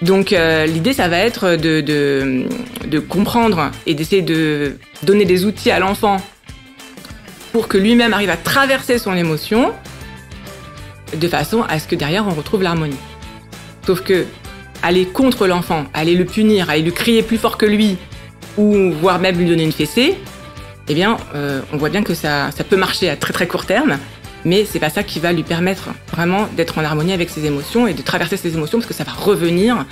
Donc l'idée, ça va être de comprendre et d'essayer de donner des outils à l'enfant pour que lui-même arrive à traverser son émotion de façon à ce que derrière, on retrouve l'harmonie. Sauf que aller contre l'enfant, aller le punir, aller lui crier plus fort que lui, ou voire même lui donner une fessée, eh bien, on voit bien que ça peut marcher à très très court terme, mais c'est pas ça qui va lui permettre vraiment d'être en harmonie avec ses émotions et de traverser ses émotions, parce que ça va revenir,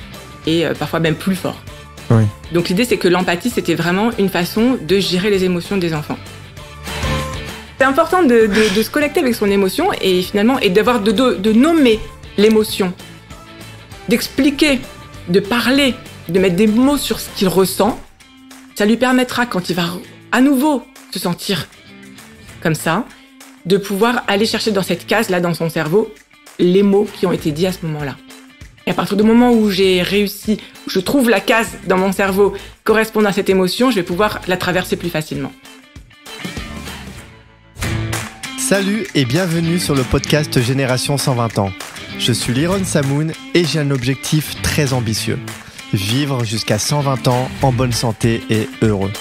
et parfois même plus fort. Oui. Donc l'idée, c'est que l'empathie, c'était vraiment une façon de gérer les émotions des enfants. C'est important de se connecter avec son émotion et finalement, et d'avoir de nommer l'émotion, d'expliquer, de parler, de mettre des mots sur ce qu'il ressent. Ça lui permettra, quand il va à nouveau se sentir comme ça, de pouvoir aller chercher dans cette case-là, dans son cerveau, les mots qui ont été dits à ce moment-là. Et à partir du moment où j'ai réussi, où je trouve la case dans mon cerveau correspondant à cette émotion, je vais pouvoir la traverser plus facilement. Salut et bienvenue sur le podcast Génération 120 ans. Je suis Liron Samoun et j'ai un objectif très ambitieux. Vivre jusqu'à 120 ans en bonne santé et heureux.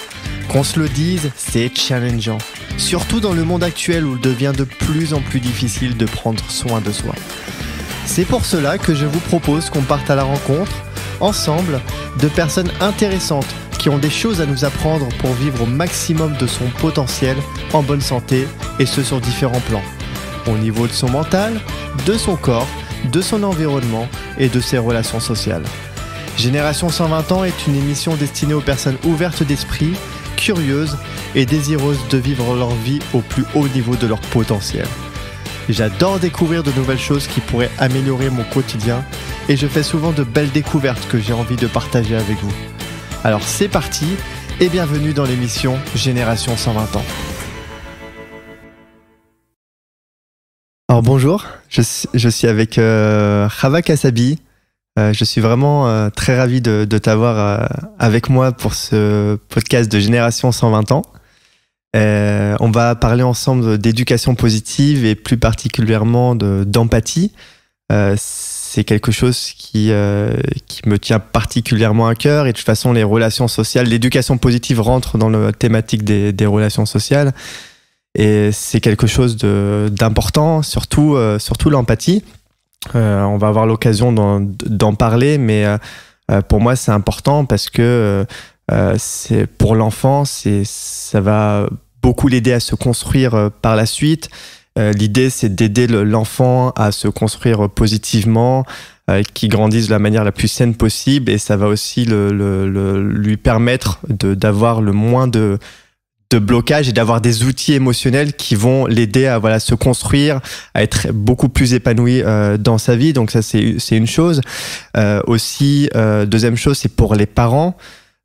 Qu'on se le dise, c'est challengeant. Surtout dans le monde actuel où il devient de plus en plus difficile de prendre soin de soi. C'est pour cela que je vous propose qu'on parte à la rencontre, ensemble, de personnes intéressantes qui ont des choses à nous apprendre pour vivre au maximum de son potentiel en bonne santé, et ce sur différents plans. Au niveau de son mental, de son corps, de son environnement et de ses relations sociales. Génération 120 ans est une émission destinée aux personnes ouvertes d'esprit, curieuses et désireuses de vivre leur vie au plus haut niveau de leur potentiel. J'adore découvrir de nouvelles choses qui pourraient améliorer mon quotidien et je fais souvent de belles découvertes que j'ai envie de partager avec vous. Alors c'est parti et bienvenue dans l'émission Génération 120 ans. Alors bonjour, je suis avec Chava Kasabi. Je suis vraiment très ravi de t'avoir avec moi pour ce podcast de Génération 120 ans. On va parler ensemble d'éducation positive et plus particulièrement d'empathie. C'est quelque chose qui me tient particulièrement à cœur, et de toute façon les relations sociales, l'éducation positive rentre dans la thématique des relations sociales, et c'est quelque chose d'important, surtout l'empathie. On va avoir l'occasion d'en parler, mais pour moi c'est important parce que c'est pour l'enfant, ça va beaucoup l'aider à se construire par la suite. L'idée, c'est d'aider l'enfant à se construire positivement, qu'il grandisse de la manière la plus saine possible, et ça va aussi lui permettre d'avoir le moins de blocage et d'avoir des outils émotionnels qui vont l'aider à se construire, à être beaucoup plus épanoui dans sa vie. Donc ça, c'est une chose. Aussi, deuxième chose, c'est pour les parents.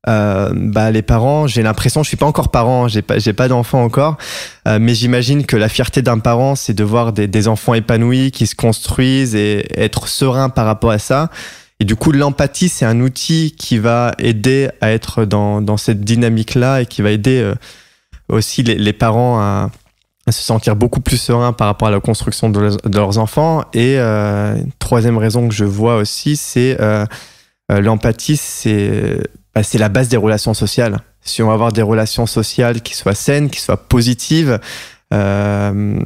Les parents, j'ai l'impression, je suis pas encore parent, j'ai pas d'enfant encore, mais j'imagine que la fierté d'un parent, c'est de voir des enfants épanouis qui se construisent et être serein par rapport à ça. Et du coup, l'empathie, c'est un outil qui va aider à être dans cette dynamique-là, et qui va aider aussi les parents à se sentir beaucoup plus sereins par rapport à la construction de leurs enfants. Et troisième raison que je vois aussi, c'est l'empathie, c'est la base des relations sociales. Si on va avoir des relations sociales qui soient saines, qui soient positives, on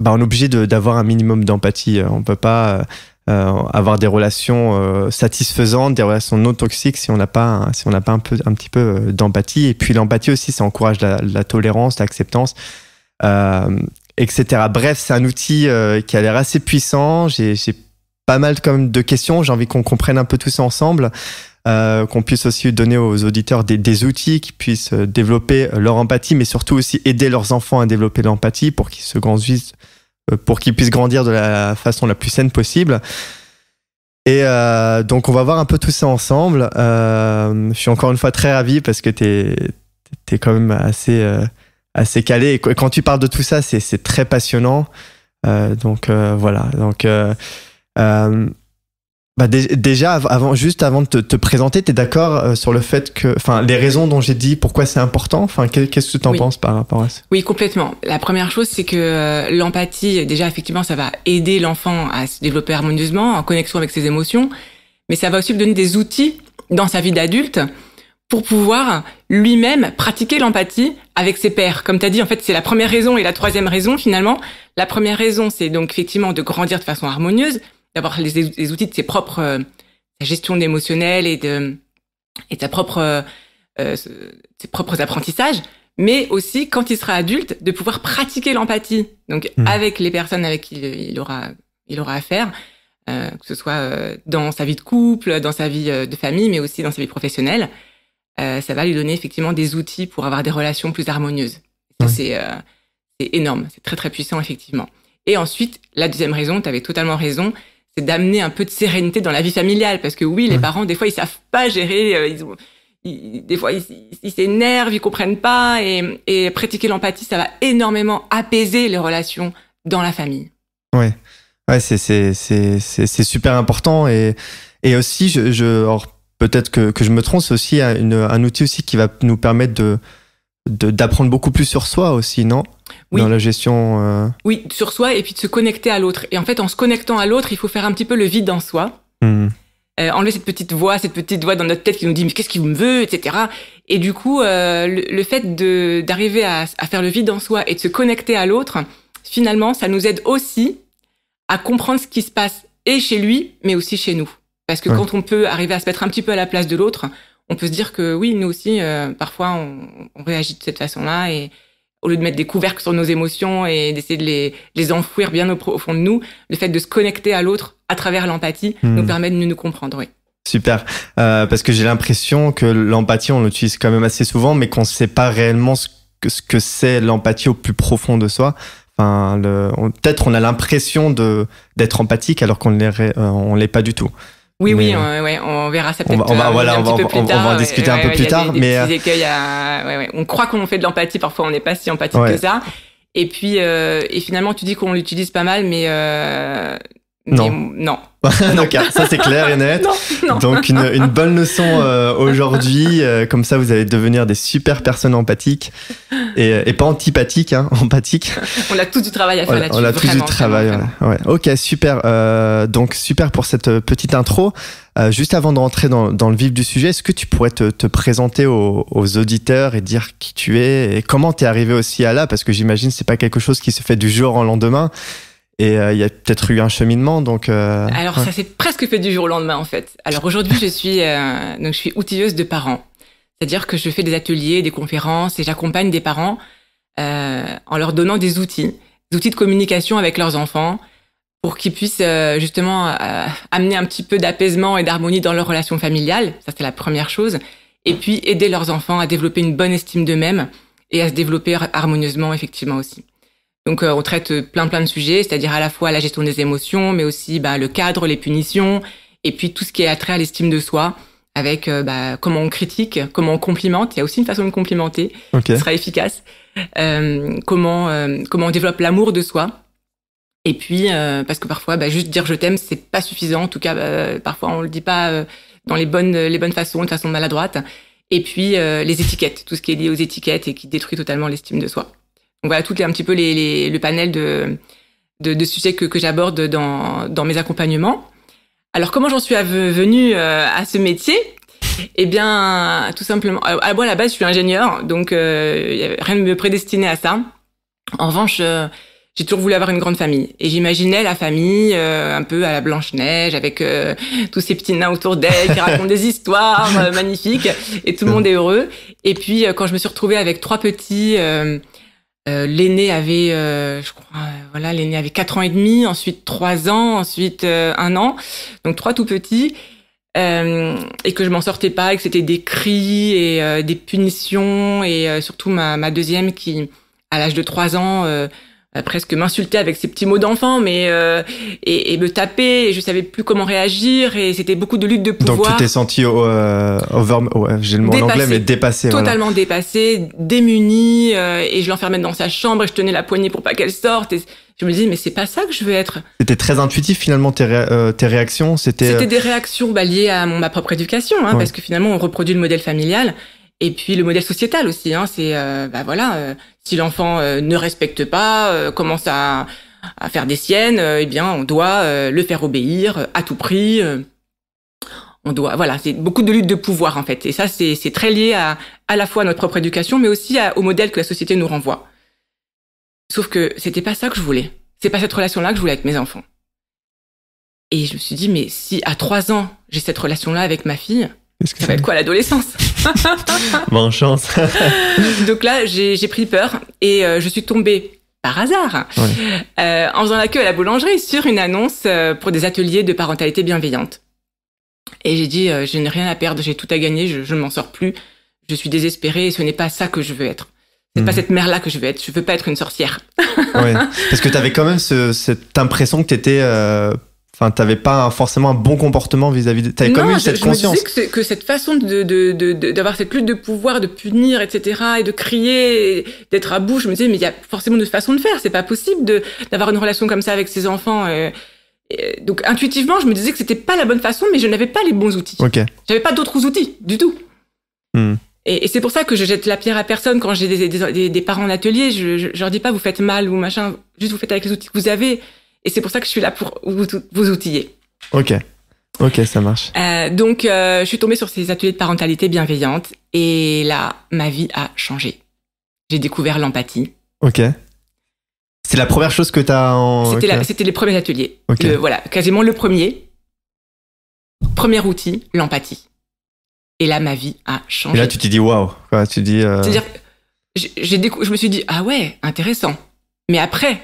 est obligé d'avoir un minimum d'empathie. On peut pas avoir des relations satisfaisantes, des relations non toxiques si on n'a pas un petit peu d'empathie. Et puis l'empathie aussi, ça encourage la tolérance, l'acceptance, etc. Bref, c'est un outil qui a l'air assez puissant. J'ai pas mal quand même de questions. J'ai envie qu'on comprenne un peu tout ça ensemble. Qu'on puisse aussi donner aux auditeurs des outils qui puissent développer leur empathie, mais surtout aussi aider leurs enfants à développer l'empathie pour qu'ils puissent grandir de la façon la plus saine possible. Et donc on va voir un peu tout ça ensemble. Je suis encore une fois très ravi parce que t'es quand même assez calé, et quand tu parles de tout ça, c'est très passionnant. Voilà. Donc déjà, avant de te présenter, t'es d'accord sur le fait que, les raisons dont j'ai dit pourquoi c'est important, qu'est-ce que tu en penses par rapport à ça? Oui, complètement. La première chose, c'est que l'empathie, déjà, effectivement, ça va aider l'enfant à se développer harmonieusement, en connexion avec ses émotions. mais ça va aussi lui donner des outils dans sa vie d'adulte pour pouvoir lui-même pratiquer l'empathie avec ses pairs. Comme tu as dit, en fait, c'est la première raison et la troisième raison, finalement. La première raison, c'est donc effectivement de grandir de façon harmonieuse, d'avoir les outils de ses propres sa gestion d'émotionnel et de ses propres apprentissages, mais aussi, quand il sera adulte, de pouvoir pratiquer l'empathie. Donc, avec les personnes avec qui il aura affaire, que ce soit dans sa vie de couple, dans sa vie de famille, mais aussi dans sa vie professionnelle. Ça va lui donner effectivement des outils pour avoir des relations plus harmonieuses. Ça, c'est énorme, c'est très très puissant effectivement. Et ensuite, la deuxième raison, tu avais totalement raison, c'est d'amener un peu de sérénité dans la vie familiale, parce que oui, les parents, des fois, ils savent pas gérer, des fois, ils s'énervent, ils comprennent pas, et pratiquer l'empathie, ça va énormément apaiser les relations dans la famille. Ouais, c'est super important, et aussi, alors, peut-être que je me trompe, c'est aussi un outil aussi qui va nous permettre d'apprendre beaucoup plus sur soi aussi, non? Oui. Dans la gestion. Oui, sur soi, et puis de se connecter à l'autre. Et en fait, en se connectant à l'autre, il faut faire un petit peu le vide en soi. Enlever cette petite voix dans notre tête qui nous dit mais qu'est-ce qu'il me veut, etc. Et du coup, le fait d'arriver à faire le vide en soi et de se connecter à l'autre, finalement, ça nous aide aussi à comprendre ce qui se passe et chez lui, mais aussi chez nous. Parce que quand on peut arriver à se mettre un petit peu à la place de l'autre, on peut se dire que oui, nous aussi, parfois, on réagit de cette façon-là, et au lieu de mettre des couvercles sur nos émotions et d'essayer de les enfouir bien au fond de nous, le fait de se connecter à l'autre à travers l'empathie nous permet de mieux nous comprendre, oui. Super, parce que j'ai l'impression que l'empathie, on l'utilise quand même assez souvent, mais qu'on ne sait pas réellement ce que c'est l'empathie au plus profond de soi. Enfin, peut-être on a l'impression d'être empathique alors qu'on ne l'est pas du tout. Oui, on verra ça peut-être on va en discuter un peu plus tard. Mais des écueils on croit qu'on fait de l'empathie, parfois on n'est pas si empathique que ça. Et puis, et finalement, tu dis qu'on l'utilise pas mal, mais non. D'accord, ça c'est clair et net. Non. Donc une bonne leçon aujourd'hui, comme ça vous allez devenir des super personnes empathiques et pas antipathiques, empathiques. On a tout du travail à faire là-dessus. On a tout du travail, ouais. Ok, super. Donc super pour cette petite intro. Juste avant de rentrer dans le vif du sujet, est-ce que tu pourrais te présenter aux auditeurs et dire qui tu es et comment t'es arrivé aussi à là, parce que j'imagine c'est pas quelque chose qui se fait du jour au lendemain. Et il y a peut-être eu un cheminement, donc. Alors ça s'est presque fait du jour au lendemain en fait. Alors aujourd'hui je suis outilleuse de parents, c'est-à-dire que je fais des ateliers, des conférences et j'accompagne des parents en leur donnant des outils de communication avec leurs enfants pour qu'ils puissent justement amener un petit peu d'apaisement et d'harmonie dans leur relation familiale. Ça c'est la première chose. Et puis aider leurs enfants à développer une bonne estime d'eux-mêmes et à se développer harmonieusement effectivement aussi. Donc on traite plein de sujets, c'est-à-dire à la fois la gestion des émotions, mais aussi le cadre, les punitions, et puis tout ce qui est attrait à l'estime de soi, avec comment on critique, comment on complimente. Il y a aussi une façon de complimenter qui sera efficace. Comment on développe l'amour de soi. Et puis parce que parfois juste dire je t'aime c'est pas suffisant. En tout cas parfois on le dit pas dans les bonnes façons, de façon maladroite. Et puis les étiquettes, tout ce qui est lié aux étiquettes et qui détruit totalement l'estime de soi. Donc voilà, tout un petit peu le panel de sujets que j'aborde dans mes accompagnements. Alors comment j'en suis venue à ce métier ? Eh bien, tout simplement, moi à la base je suis ingénieure, donc rien ne me prédestinait à ça. En revanche, j'ai toujours voulu avoir une grande famille. Et j'imaginais la famille un peu à la Blanche-Neige, avec tous ces petits nains autour d'elle qui racontent des histoires magnifiques, et tout le monde est heureux. Et puis quand je me suis retrouvée avec 3 petits... l'aîné avait, l'aîné avait 4 ans et demi, ensuite 3 ans, ensuite 1 an, donc 3 tout petits, et que je m'en sortais pas, et que c'était des cris et des punitions, et surtout ma deuxième qui, à l'âge de 3 ans, presque m'insultait avec ses petits mots d'enfant, mais et me tapait, et je savais plus comment réagir, et c'était beaucoup de lutte de pouvoir. Donc tu t'es sentie j'ai le mot en anglais, mais dépassée. Totalement dépassée, démunie, et je l'enfermais dans sa chambre et je tenais la poignée pour pas qu'elle sorte. Et je me disais mais c'est pas ça que je veux être. C'était très intuitif finalement tes réactions. C'était des réactions liées à ma propre éducation, parce que finalement on reproduit le modèle familial. Et puis le modèle sociétal aussi, c'est si l'enfant ne respecte pas, commence à faire des siennes, eh bien on doit le faire obéir à tout prix. voilà, c'est beaucoup de lutte de pouvoir en fait. Et ça, c'est très lié à la fois à notre propre éducation, mais aussi au modèle que la société nous renvoie. Sauf que c'était pas ça que je voulais. C'est pas cette relation-là que je voulais avec mes enfants. Et je me suis dit, mais si à 3 ans, j'ai cette relation-là avec ma fille, ça va être quoi l'adolescence? Bonne chance. Donc là, j'ai pris peur et je suis tombée par hasard en faisant la queue à la boulangerie sur une annonce pour des ateliers de parentalité bienveillante. Et j'ai dit, je n'ai rien à perdre, j'ai tout à gagner, je ne m'en sors plus, je suis désespérée et ce n'est pas ça que je veux être. C'est pas cette mère-là que je veux être, je veux pas être une sorcière. Ouais, parce que t'avais quand même cette impression que t'étais... t'avais pas forcément un bon comportement vis-à-vis de... T'avais quand même cette conscience. Je me disais que cette façon d'avoir cette lutte de pouvoir, de punir, etc., et de crier, d'être à bout, je me disais, mais il y a forcément d'autres façons de faire, c'est pas possible d'avoir une relation comme ça avec ses enfants. Donc intuitivement, je me disais que c'était pas la bonne façon, mais je n'avais pas les bons outils. Okay. J'avais pas d'autres outils, du tout. Et c'est pour ça que je jette la pierre à personne quand j'ai des parents en atelier. Je leur dis pas vous faites mal ou machin, juste vous faites avec les outils que vous avez. Et c'est pour ça que je suis là pour vous outiller. Ok, ça marche. Donc je suis tombée sur ces ateliers de parentalité bienveillante et là ma vie a changé. J'ai découvert l'empathie. Ok. C'est la première chose que t'as en... C'était les premiers ateliers. Okay. Voilà, quasiment le premier. Premier outil, l'empathie. Et là, ma vie a changé. Et là, tu t'es dit, waouh. Tu dis. C'est-à-dire, je me suis dit, ah ouais, intéressant. Mais après,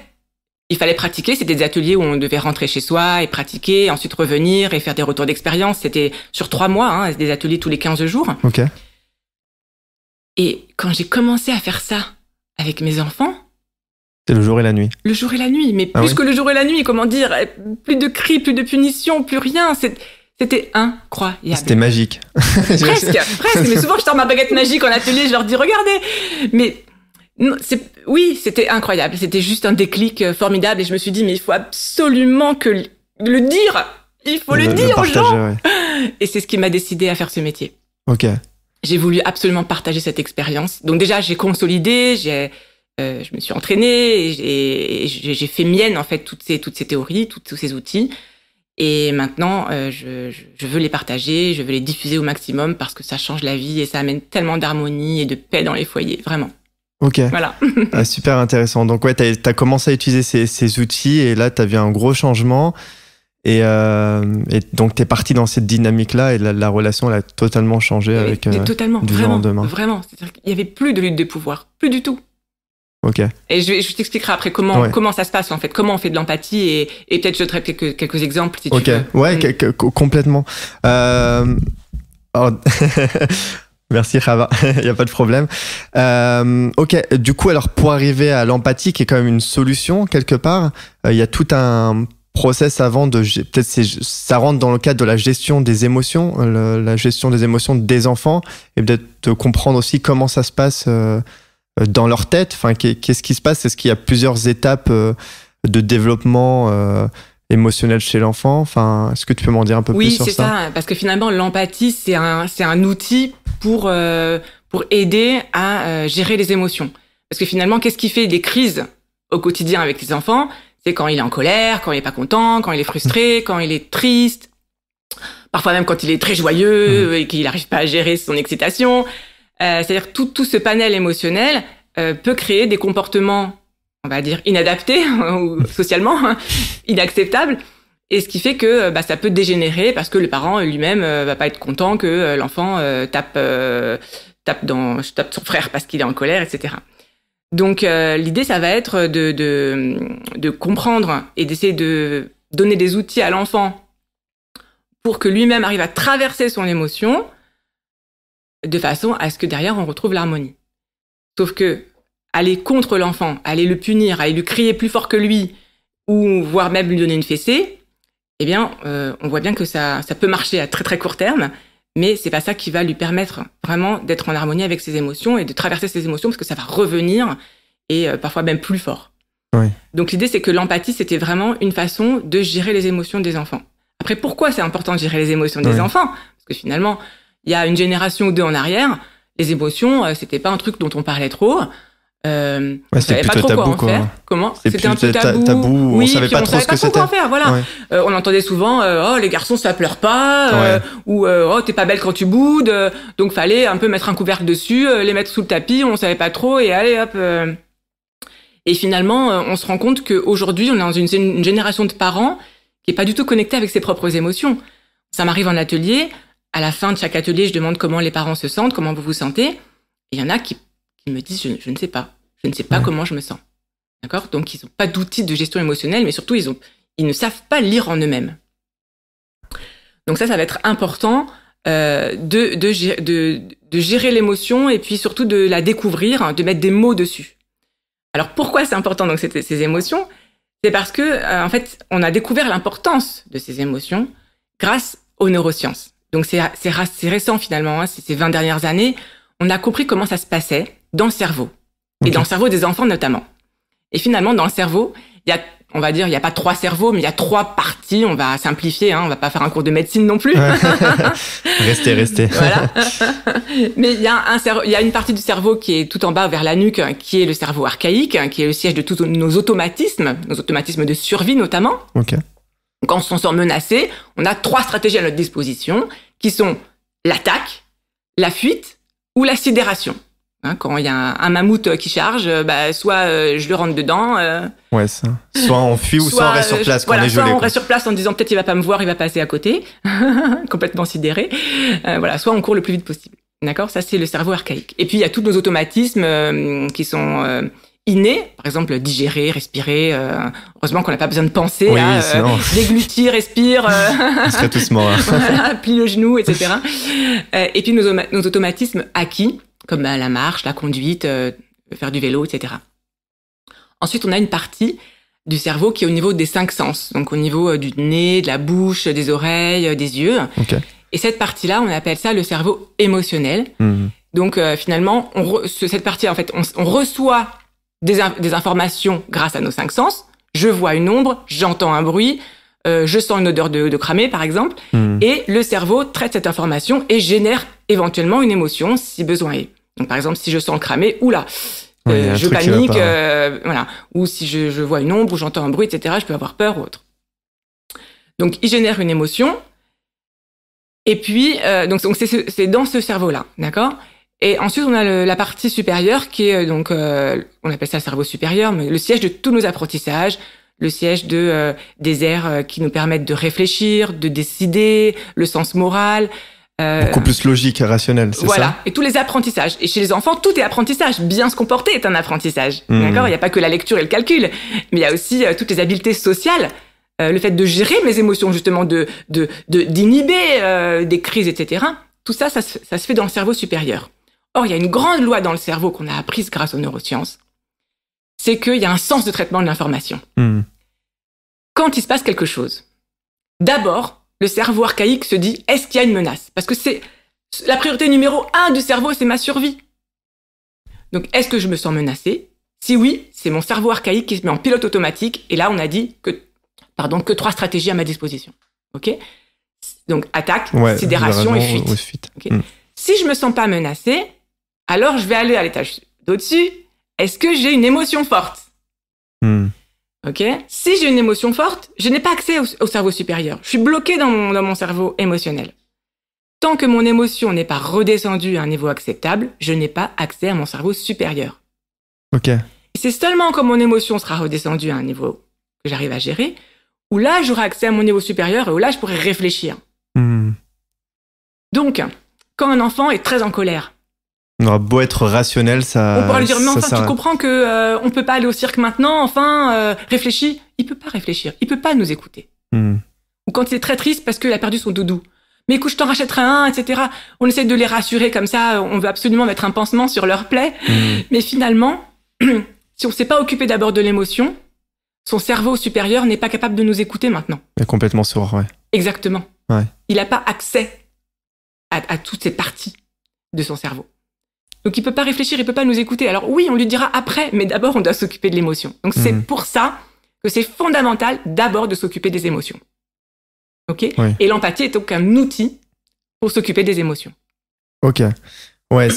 il fallait pratiquer. C'était des ateliers où on devait rentrer chez soi et pratiquer, ensuite revenir et faire des retours d'expérience. C'était sur 3 mois, des ateliers tous les 15 jours. Ok. Et quand j'ai commencé à faire ça avec mes enfants... C'est le jour et la nuit. Le jour et la nuit, mais plus que le jour et la nuit, comment dire, plus de cris, plus de punitions, plus rien. C'était incroyable. C'était magique. Presque. Mais souvent, je sors ma baguette magique en atelier, je leur dis, regardez. Mais non, c'était incroyable. C'était juste un déclic formidable. Et je me suis dit, mais il faut absolument le dire. Il faut le dire aux gens. Ouais. Et c'est ce qui m'a décidé à faire ce métier. Ok. J'ai voulu absolument partager cette expérience. Donc déjà, j'ai consolidé, je me suis entraînée et j'ai fait mienne, en fait, toutes ces théories, tous ces outils. Et maintenant, je veux les partager, je veux les diffuser au maximum parce que ça change la vie et ça amène tellement d'harmonie et de paix dans les foyers, vraiment. Ok. Voilà. Super intéressant. Donc ouais, t'as commencé à utiliser ces outils et là, t'as vu un gros changement. Et donc, t'es parti dans cette dynamique-là et la relation, elle a totalement changé avec totalement, du jour au lendemain. Vraiment. C'est-à-dire qu'il n'y avait plus de lutte de pouvoir. Plus du tout. Ok. Et je t'expliquerai après comment ça se passe, en fait. Comment on fait de l'empathie et peut-être je te donnerai quelques exemples si tu veux. Ouais, complètement. Merci Rava, il n'y a pas de problème. Ok, du coup, alors pour arriver à l'empathie, qui est quand même une solution quelque part, il y a tout un process avant peut-être ça rentre dans le cadre de la gestion des émotions, la gestion des émotions des enfants, et peut-être de comprendre aussi comment ça se passe dans leur tête. Enfin, qu'est-ce qui se passe? Est-ce qu'il y a plusieurs étapes de développement émotionnel chez l'enfant? Enfin, est-ce que tu peux m'en dire un peu plus sur ça? Oui, c'est ça, parce que finalement, l'empathie, c'est un outil pour aider à gérer les émotions. Parce que finalement, qu'est-ce qui fait des crises au quotidien avec les enfants? C'est quand il est en colère, quand il est pas content, quand il est frustré, quand il est triste, parfois même quand il est très joyeux et qu'il n'arrive pas à gérer son excitation. C'est-à-dire tout ce panel émotionnel peut créer des comportements, on va dire, inadaptés ou socialement inacceptables. Et ce qui fait que ça peut dégénérer parce que le parent lui-même va pas être content que l'enfant tape son frère parce qu'il est en colère, etc. Donc l'idée, ça va être de comprendre et d'essayer de donner des outils à l'enfant pour que lui-même arrive à traverser son émotion de façon à ce que derrière, on retrouve l'harmonie. Sauf que aller contre l'enfant, aller le punir, aller lui crier plus fort que lui, ou voire même lui donner une fessée, eh bien, on voit bien que ça peut marcher à très très court terme, mais c'est pas ça qui va lui permettre vraiment d'être en harmonie avec ses émotions et de traverser ses émotions, parce que ça va revenir, et parfois même plus fort. Oui. Donc l'idée, c'est que l'empathie, c'était vraiment une façon de gérer les émotions des enfants. Après, pourquoi c'est important de gérer les émotions des enfants? Parce que finalement, il y a une génération ou deux en arrière, les émotions, c'était pas un truc dont on parlait trop. On savait pas trop quoi en faire. Comment ? C'était un peu tabou. Oui, on savait pas trop ce que c'était. Quoi en faire, voilà. Ouais. On entendait souvent oh les garçons ça pleure pas, ou oh t'es pas belle quand tu boudes. Donc fallait un peu mettre un couvercle dessus, les mettre sous le tapis. On savait pas trop et allez hop. Et finalement, on se rend compte qu'aujourd'hui, on est dans une génération de parents qui est pas du tout connectée avec ses propres émotions. Ça m'arrive en atelier. À la fin de chaque atelier, je demande comment les parents se sentent, comment vous vous sentez. Et il y en a qui me disent je ne sais pas. Je ne sais pas comment je me sens. D'accord ? Donc, ils n'ont pas d'outils de gestion émotionnelle, mais surtout, ils ne savent pas lire en eux-mêmes. Donc ça va être important de gérer l'émotion et puis surtout de la découvrir, de mettre des mots dessus. Alors, pourquoi c'est important donc ces émotions ? C'est parce que, en fait, on a découvert l'importance de ces émotions grâce aux neurosciences. Donc, c'est récent finalement, hein, ces 20 dernières années. On a compris comment ça se passait dans le cerveau. Et dans le cerveau des enfants notamment. Et finalement, dans le cerveau, on va dire, il n'y a pas 3 cerveaux, mais il y a 3 parties. On va simplifier, hein, on va pas faire un cours de médecine non plus. Restez. Voilà. Mais il y a une partie du cerveau qui est tout en bas vers la nuque, qui est le cerveau archaïque, qui est le siège de tous nos automatismes de survie notamment. Okay. Quand on se sent menacé, on a 3 stratégies à notre disposition, qui sont l'attaque, la fuite ou la sidération. Hein, quand il y a un mammouth qui charge, soit je le rentre dedans. Ouais, ça. Soit on fuit ou soit on reste sur place quand on est gelé. Soit on reste sur place en disant peut-être il va pas me voir, il va passer à côté, complètement sidéré. Soit on court le plus vite possible. D'accord ? Ça, c'est le cerveau archaïque. Et puis, il y a tous nos automatismes qui sont innés. Par exemple, digérer, respirer. Heureusement qu'on n'a pas besoin de penser. Déglutir, respire. On serait tous morts. Voilà, plie le genou, etc. Et puis, nos automatismes acquis, comme la marche, la conduite, faire du vélo, etc. Ensuite, on a une partie du cerveau qui est au niveau des 5 sens, donc au niveau du nez, de la bouche, des oreilles, des yeux. Okay. Et cette partie-là, on appelle ça le cerveau émotionnel. Mmh. Donc finalement, cette partie, en fait, on reçoit des informations grâce à nos 5 sens. Je vois une ombre, j'entends un bruit, je sens une odeur de cramé, par exemple. Mmh. Et le cerveau traite cette information et génère éventuellement une émotion si besoin est. Donc par exemple, si je sens le cramé, oula, je panique, voilà. Ou si je vois une ombre ou j'entends un bruit, etc., je peux avoir peur ou autre. Donc il génère une émotion. Et puis, donc c'est dans ce cerveau-là, d'accord ? Et ensuite, on a la partie supérieure qui est donc, on appelle ça le cerveau supérieur, mais le siège de tous nos apprentissages, le siège des aires qui nous permettent de réfléchir, de décider, le sens moral. Beaucoup plus logique et rationnel, c'est ça ? Voilà, et tous les apprentissages. Et chez les enfants, tout est apprentissage. Bien se comporter est un apprentissage, d'accord ? Il n'y a pas que la lecture et le calcul, mais il y a aussi toutes les habiletés sociales. Le fait de gérer mes émotions, justement, d'inhiber des crises, etc. Tout ça se fait dans le cerveau supérieur. Or, il y a une grande loi dans le cerveau qu'on a apprise grâce aux neurosciences. C'est qu'il y a un sens de traitement de l'information. Quand il se passe quelque chose, d'abord, le cerveau archaïque se dit, est-ce qu'il y a une menace ? Parce que c'est la priorité numéro 1 du cerveau, c'est ma survie. Donc, est-ce que je me sens menacée ? Si oui, c'est mon cerveau archaïque qui se met en pilote automatique. Et là, on a dit que 3 stratégies à ma disposition. Ok ? Donc, attaque, sidération et fuite. Okay. Si je me sens pas menacée, alors je vais aller à l'étage d'au-dessus. Est-ce que j'ai une émotion forte ? Ok ? Si j'ai une émotion forte, je n'ai pas accès au cerveau supérieur. Je suis bloquée dans mon cerveau émotionnel. Tant que mon émotion n'est pas redescendue à un niveau acceptable, je n'ai pas accès à mon cerveau supérieur. Ok. Et c'est seulement quand mon émotion sera redescendue à un niveau que j'arrive à gérer, où là, j'aurai accès à mon niveau supérieur et où là, je pourrai réfléchir. Donc, quand un enfant est très en colère, on aura beau être rationnel, ça... On pourra lui dire, mais enfin, tu comprends que on peut pas aller au cirque maintenant, enfin, réfléchis. Il peut pas réfléchir, il peut pas nous écouter. Ou quand il est très triste parce qu'il a perdu son doudou. Mais écoute, je t'en rachèterai un, etc. On essaie de les rassurer comme ça, on veut absolument mettre un pansement sur leur plaie. Mais finalement, si on s'est pas occupé d'abord de l'émotion, son cerveau supérieur n'est pas capable de nous écouter maintenant. Il est complètement sourd, ouais. Exactement. Ouais. Il n'a pas accès à toutes ces parties de son cerveau. Donc il peut pas réfléchir, il peut pas nous écouter. Alors oui, on lui dira après, mais d'abord on doit s'occuper de l'émotion. Donc c'est pour ça que c'est fondamental d'abord de s'occuper des émotions. Ok ? Oui. Et l'empathie est donc un outil pour s'occuper des émotions. Ok. Ouais,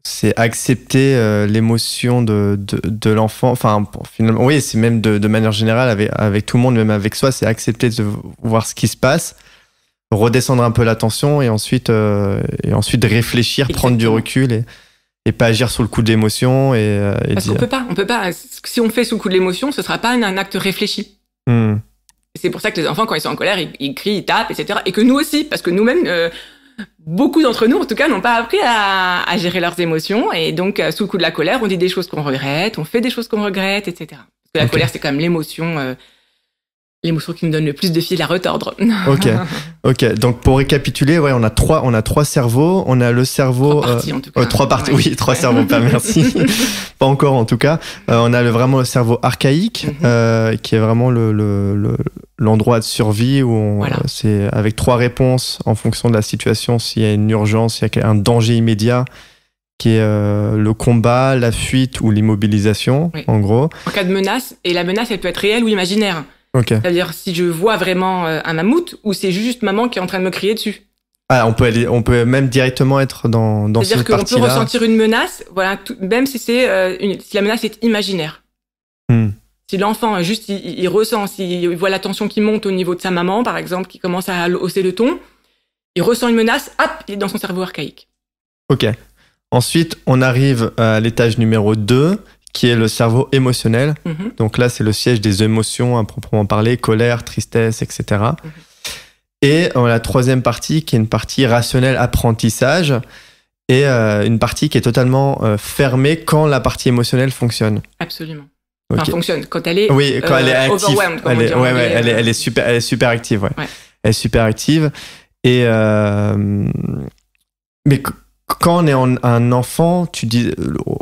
c'est accepter l'émotion de l'enfant. Enfin, finalement, oui, c'est même de manière générale avec tout le monde, même avec soi, c'est accepter de voir ce qui se passe, redescendre un peu la tension et ensuite réfléchir, prendre du recul et pas agir sous le coup de l'émotion. Parce qu'on peut pas. Si on fait sous le coup de l'émotion, ce sera pas un acte réfléchi. C'est pour ça que les enfants, quand ils sont en colère, ils crient, ils tapent, etc. Et que nous aussi, parce que nous-mêmes, beaucoup d'entre nous, en tout cas, n'ont pas appris à gérer leurs émotions. Et donc, sous le coup de la colère, on dit des choses qu'on regrette, on fait des choses qu'on regrette, etc. Parce que la colère, c'est quand même l'émotion qui nous donne le plus de fil à retordre. Ok. Donc, pour récapituler, on a trois cerveaux. On a le cerveau... Trois parties, en tout cas. Trois parties, oui, trois cerveaux, merci. Pas encore, en tout cas. On a vraiment le cerveau archaïque, qui est vraiment l'endroit de survie où c'est avec 3 réponses en fonction de la situation, s'il y a une urgence, s'il y a un danger immédiat, qui est le combat, la fuite ou l'immobilisation, en gros. En cas de menace, et la menace, elle peut être réelle ou imaginaire. C'est-à-dire si je vois vraiment un mammouth ou c'est juste maman qui est en train de me crier dessus. On peut même directement être dans cette partie-là. C'est-à-dire qu'on peut ressentir une menace, même si si la menace est imaginaire. Si l'enfant juste il ressent, s'il voit la tension qui monte au niveau de sa maman, par exemple, qui commence à hausser le ton, il ressent une menace, hop, il est dans son cerveau archaïque. Ok. Ensuite, on arrive à l'étage numéro 2, qui est le cerveau émotionnel. Donc là, c'est le siège des émotions à proprement parler, colère, tristesse, etc. Et la 3e partie, qui est une partie rationnelle, apprentissage, et une partie qui est totalement fermée quand la partie émotionnelle fonctionne. Absolument. Enfin, fonctionne. Quand elle est, quand elle est active. Elle est super active. Elle est super active. Et mais quand on est un enfant, tu dis,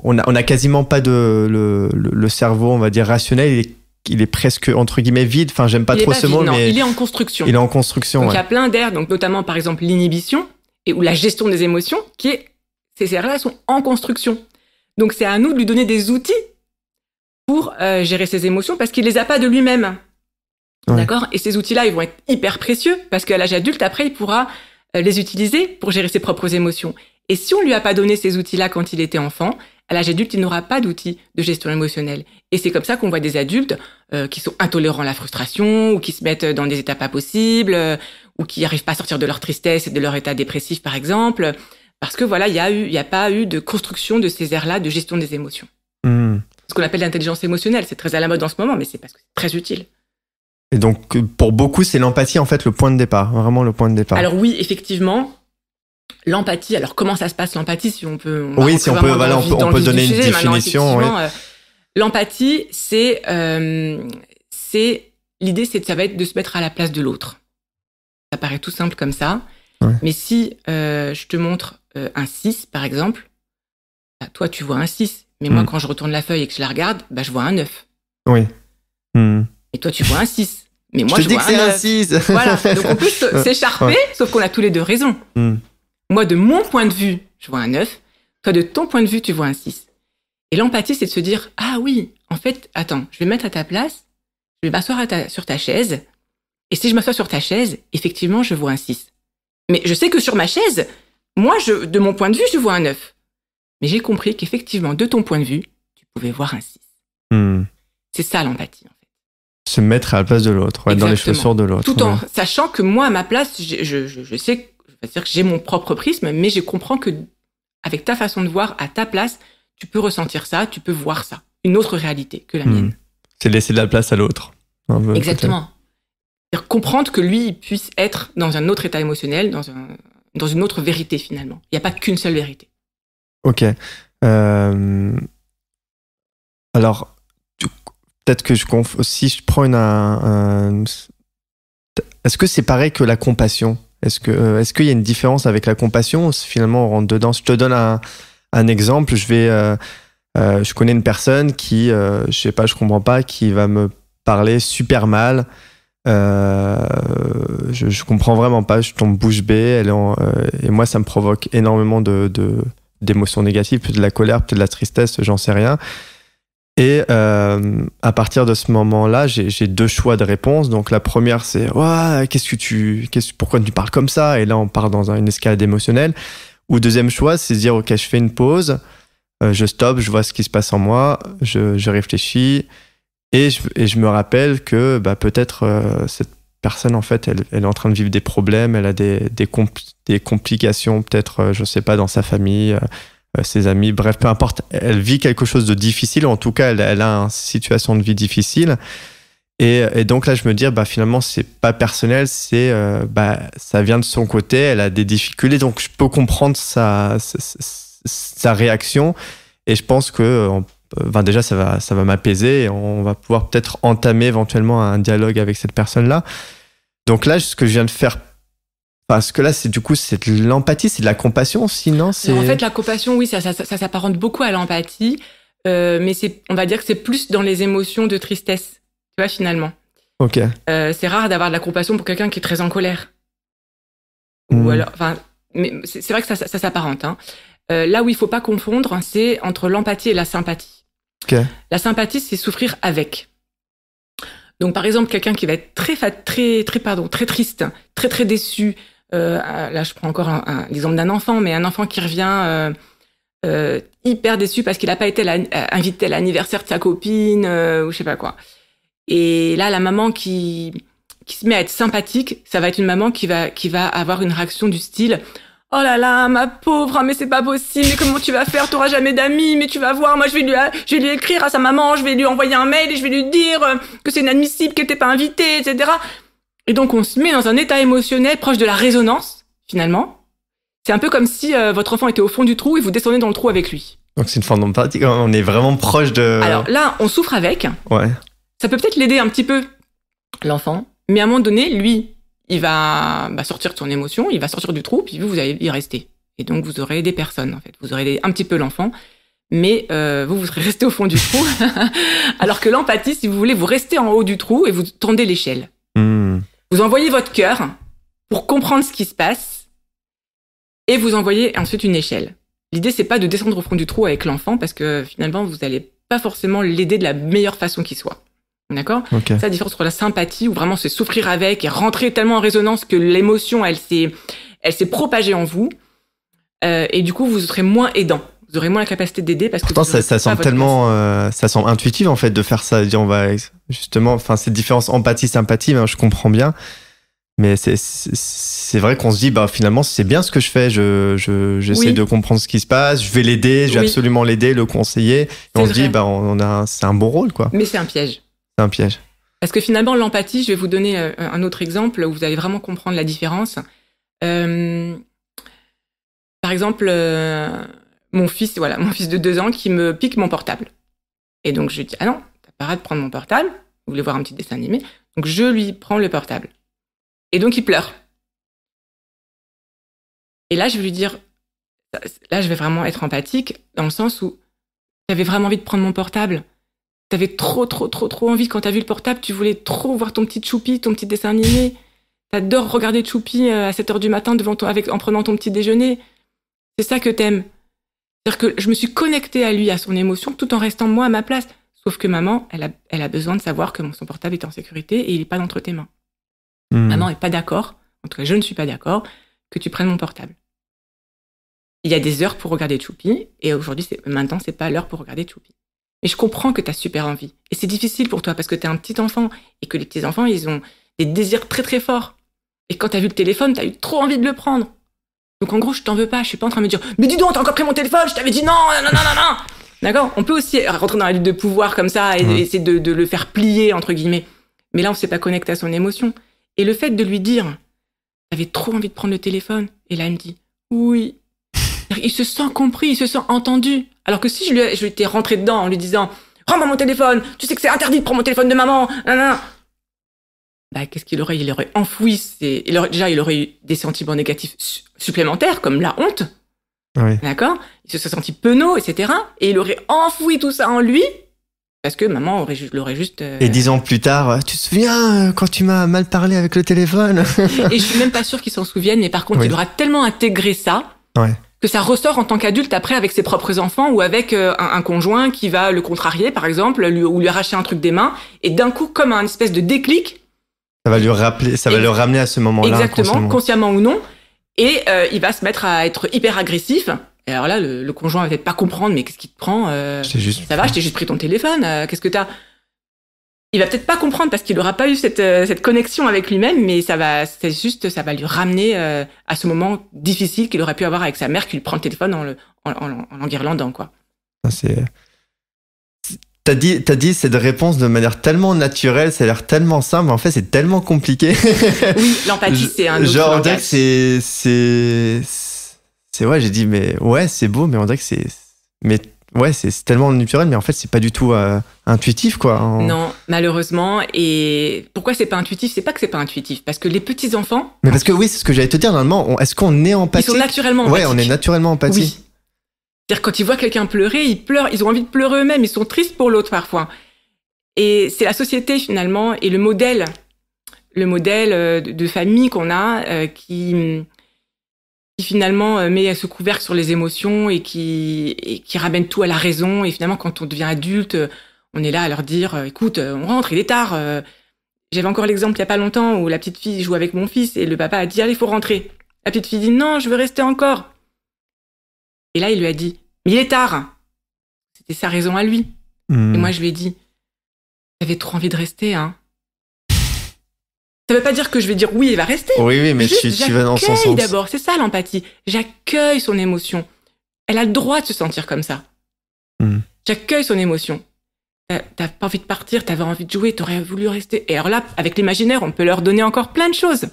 on a quasiment pas le cerveau, on va dire, rationnel. Il est presque, entre guillemets, vide. Enfin, j'aime pas trop ce mot, mais... il est en construction. Il est en construction, Donc, il y a plein d'aires, donc notamment, par exemple, l'inhibition ou la gestion des émotions, ces aires-là sont en construction. Donc, c'est à nous de lui donner des outils pour gérer ses émotions, parce qu'il les a pas de lui-même. D'accord ? Et ces outils-là, ils vont être hyper précieux, parce qu'à l'âge adulte, après, il pourra les utiliser pour gérer ses propres émotions. Et si on lui a pas donné ces outils-là quand il était enfant, à l'âge adulte, il n'aura pas d'outils de gestion émotionnelle. Et c'est comme ça qu'on voit des adultes qui sont intolérants à la frustration, ou qui se mettent dans des états pas possibles, ou qui n'arrivent pas à sortir de leur tristesse et de leur état dépressif, par exemple, parce que il y a pas eu de construction de ces aires-là de gestion des émotions. Ce qu'on appelle l'intelligence émotionnelle, c'est très à la mode en ce moment, mais c'est parce que c'est très utile. Et donc, pour beaucoup, c'est l'empathie, en fait, le point de départ, vraiment le point de départ. Alors oui, effectivement. L'empathie, alors comment ça se passe l'empathie, si on peut... On peut donner une définition. L'empathie, l'idée, ça va être de se mettre à la place de l'autre. Ça paraît tout simple comme ça, mais si je te montre un 6, par exemple, toi, tu vois un 6, mais moi, quand je retourne la feuille et que je la regarde, je vois un 9. Oui. Et toi, tu vois un 6, mais moi, je vois un 9. Je te dis que c'est un 6. Voilà, donc on peut s'écharper, sauf qu'on a tous les deux raison. Moi, de mon point de vue, je vois un 9. Toi, de ton point de vue, tu vois un 6. Et l'empathie, c'est de se dire, ah oui, en fait, attends, je vais me mettre à ta place, je vais m'asseoir sur ta chaise, et si je m'assois sur ta chaise, effectivement, je vois un 6. Mais je sais que sur ma chaise, moi, de mon point de vue, je vois un 9. Mais j'ai compris qu'effectivement, de ton point de vue, tu pouvais voir un 6. C'est ça, l'empathie, en fait. Se mettre à la place de l'autre, être dans les chaussures de l'autre. Tout en sachant que moi, à ma place, je sais... C'est-à-dire que j'ai mon propre prisme, mais je comprends que avec ta façon de voir, à ta place, tu peux ressentir ça, tu peux voir ça. Une autre réalité que la mienne. C'est laisser de la place à l'autre. Exactement. C'est-à-dire comprendre que lui, il puisse être dans un autre état émotionnel, dans une autre vérité, finalement. Il n'y a pas qu'une seule vérité. Ok. Alors, peut-être que si je prends est-ce que c'est pareil que la compassion ? Est-ce qu'il y a une différence avec la compassion ? Finalement, on rentre dedans. Je te donne un exemple. Je connais une personne qui, je sais pas, je comprends pas, qui va me parler super mal. Je comprends vraiment pas. Je tombe bouche bée. Et moi, ça me provoque énormément d'émotions négatives, peut-être de la colère, peut-être de la tristesse, j'en sais rien. Et à partir de ce moment-là, j'ai 2 choix de réponse. Donc la première, c'est pourquoi tu parles comme ça ? Et là, on part dans une escalade émotionnelle. Ou deuxième choix, c'est se dire, ok, je fais une pause, je stoppe, je vois ce qui se passe en moi, je réfléchis et je me rappelle que peut-être cette personne, en fait, elle est en train de vivre des problèmes, elle a des complications, peut-être, je sais pas, dans sa famille, ses amis, bref, peu importe, elle vit quelque chose de difficile, en tout cas, elle a une situation de vie difficile. Et donc là, je me dis, finalement, c'est pas personnel, ça vient de son côté, elle a des difficultés, donc je peux comprendre sa réaction. Et je pense que déjà, ça va m'apaiser et on va pouvoir peut-être entamer éventuellement un dialogue avec cette personne-là. Donc là, ce que je viens de faire, parce que là, c'est de l'empathie, c'est de la compassion, sinon c'est... En fait, la compassion, oui, ça s'apparente beaucoup à l'empathie, mais on va dire que c'est plus dans les émotions de tristesse. Tu vois, finalement. Ok. C'est rare d'avoir de la compassion pour quelqu'un qui est très en colère. Ou alors, mais c'est vrai que ça s'apparente. Hein. Là où il faut pas confondre, c'est entre l'empathie et la sympathie. Ok. La sympathie, c'est souffrir avec. Donc, par exemple, quelqu'un qui va être très triste, très déçu. Là, je prends encore l'exemple d'un enfant, mais un enfant qui revient hyper déçu parce qu'il n'a pas été invité à l'anniversaire de sa copine ou je sais pas quoi. Et là, la maman qui se met à être sympathique, ça va être une maman qui va avoir une réaction du style « Oh là là, ma pauvre, mais c'est pas possible, mais comment tu vas faire? T'auras jamais d'amis, mais tu vas voir, moi je vais lui écrire à sa maman, je vais lui envoyer un mail et je vais lui dire que c'est inadmissible, qu'elle t'ait pas invitée, etc. » Et donc, on se met dans un état émotionnel proche de la résonance, finalement. C'est un peu comme si votre enfant était au fond du trou et vous descendez dans le trou avec lui. Donc, c'est une forme d'empathie, on est vraiment proche de... Alors là, on souffre avec. Ouais. Ça peut peut-être l'aider un petit peu, l'enfant. Mais à un moment donné, lui, il va sortir de son émotion, il va sortir du trou, puis vous allez y rester. Et donc, vous aurez aidé personne, en fait. Vous aurez aidé un petit peu l'enfant, mais vous serez resté au fond du trou. Alors que l'empathie, si vous voulez, vous restez en haut du trou et vous tendez l'échelle. Vous envoyez votre cœur pour comprendre ce qui se passe et vous envoyez ensuite une échelle. L'idée, c'est pas de descendre au fond du trou avec l'enfant parce que finalement, vous allez pas forcément l'aider de la meilleure façon qui soit. D'accord ? Okay. C'est la différence entre la sympathie, où vraiment c'est souffrir avec et rentrer tellement en résonance que l'émotion, elle s'est propagée en vous. Et du coup, vous serez moins aidant. Vous aurez moins la capacité d'aider parce que... Pourtant, ça semble tellement... ça semble intuitif, en fait, de faire ça. Dire, on va justement... Enfin, cette différence empathie-sympathie, je comprends bien. Mais c'est vrai qu'on se dit, finalement, c'est bien ce que je fais. J'essaie de comprendre ce qui se passe. Je vais l'aider. Je vais absolument l'aider, le conseiller. Et on se dit, c'est un bon rôle, quoi. Mais c'est un piège. C'est un piège. Parce que finalement, l'empathie, je vais vous donner un autre exemple où vous allez vraiment comprendre la différence. Par exemple, mon fils de 2 ans qui me pique mon portable. Et donc, je lui dis, ah non, t'as pas le droit de prendre mon portable. Vous voulez voir un petit dessin animé. Donc, je lui prends le portable. Et donc, il pleure. Et là, je vais lui dire, là, je vais vraiment être empathique dans le sens où t'avais vraiment envie de prendre mon portable. T'avais trop envie. Quand t'as vu le portable, tu voulais trop voir ton petit Choupi, ton petit dessin animé. T'adores regarder Choupi à 7h du matin en prenant ton petit déjeuner. C'est ça que t'aimes. C'est-à-dire que je me suis connectée à lui, à son émotion, tout en restant moi à ma place. Sauf que maman, elle a besoin de savoir que son portable est en sécurité et il est pas entre tes mains. Maman est pas d'accord, en tout cas je ne suis pas d'accord, que tu prennes mon portable. Il y a des heures pour regarder Choupi et maintenant c'est pas l'heure pour regarder Choupi. Mais je comprends que t'as super envie. Et c'est difficile pour toi parce que t'es un petit enfant et que les petits enfants, ils ont des désirs très très forts. Et quand t'as vu le téléphone, t'as eu trop envie de le prendre. Donc en gros, je t'en veux pas. Je suis pas en train de me dire « Mais dis donc, t'as encore pris mon téléphone, je t'avais dit non. » D'accord ? On peut aussi rentrer dans la lutte de pouvoir comme ça et essayer de le faire plier, entre guillemets. Mais là, on s'est pas connecté à son émotion. Et le fait de lui dire « T'avais trop envie de prendre le téléphone. » Et là, elle me dit « Oui. » Il se sent compris, il se sent entendu. Alors que si je lui étais rentrée dedans en lui disant « Rends-moi mon téléphone, tu sais que c'est interdit de prendre mon téléphone de maman. » Qu'est-ce qu'il aurait ? Il aurait enfoui il aurait eu des sentiments négatifs supplémentaires, comme la honte. Oui. D'accord ? Il se serait senti penaud, etc. Et il aurait enfoui tout ça en lui, parce que maman l'aurait juste... Et 10 ans plus tard, tu te souviens quand tu m'as mal parlé avec le téléphone ? Et je suis même pas sûre qu'il s'en souvienne, mais par contre, il aura tellement intégré ça... que ça ressort en tant qu'adulte après avec ses propres enfants ou avec un conjoint qui va le contrarier, par exemple, ou lui arracher un truc des mains. Et d'un coup, comme un espèce de déclic... Ça va lui rappeler, ça va le ramener à ce moment-là. Exactement, consciemment ou non. Et il va se mettre à être hyper agressif. Et alors là, le conjoint va peut-être pas comprendre, mais qu'est-ce qui te prend Ça va, je t'ai juste pris ton téléphone, qu'est-ce que t'as? Il va peut-être pas comprendre parce qu'il aura pas eu cette connexion avec lui-même, mais ça va lui ramener à ce moment difficile qu'il aurait pu avoir avec sa mère qui lui prend le téléphone en l'enguirlandant, quoi. T'as dit cette réponse de manière tellement naturelle, ça a l'air tellement simple, mais en fait c'est tellement compliqué. Oui, l'empathie c'est un autre genre on dirait langage. que c'est ouais, j'ai dit mais ouais c'est beau, mais on dirait que c'est tellement naturel, mais en fait c'est pas du tout intuitif quoi. Non, malheureusement. Et pourquoi c'est pas intuitif? C'est pas que c'est pas intuitif, parce que les petits enfants. Mais parce que oui, c'est ce que j'allais te dire normalement. Est-ce qu'on est empathique? Ils sont naturellement empathiques. Ouais, on est naturellement empathique. Oui. C'est-à-dire quand ils voient quelqu'un pleurer, ils pleurent, ils ont envie de pleurer eux-mêmes, ils sont tristes pour l'autre parfois. Et c'est la société finalement et le modèle de famille qu'on a qui finalement met ce couvercle sur les émotions et qui ramène tout à la raison. Et finalement, quand on devient adulte, on est là à leur dire écoute, on rentre, il est tard. J'avais encore l'exemple il y a pas longtemps où la petite fille joue avec mon fils et le papa a dit allez, il faut rentrer. La petite fille dit non, je veux rester encore. Et là, il lui a dit mais il est tard. C'était sa raison à lui. Et moi, je lui ai dit j'avais trop envie de rester, hein. Ça veut pas dire que je vais dire oui, il va rester. Oui, mais tu vas dans son sens. D'abord, c'est ça l'empathie. J'accueille son émotion. Elle a le droit de se sentir comme ça. J'accueille son émotion. T'as pas envie de partir, t'avais envie de jouer, t'aurais voulu rester. Et alors là, avec l'imaginaire, on peut leur donner encore plein de choses.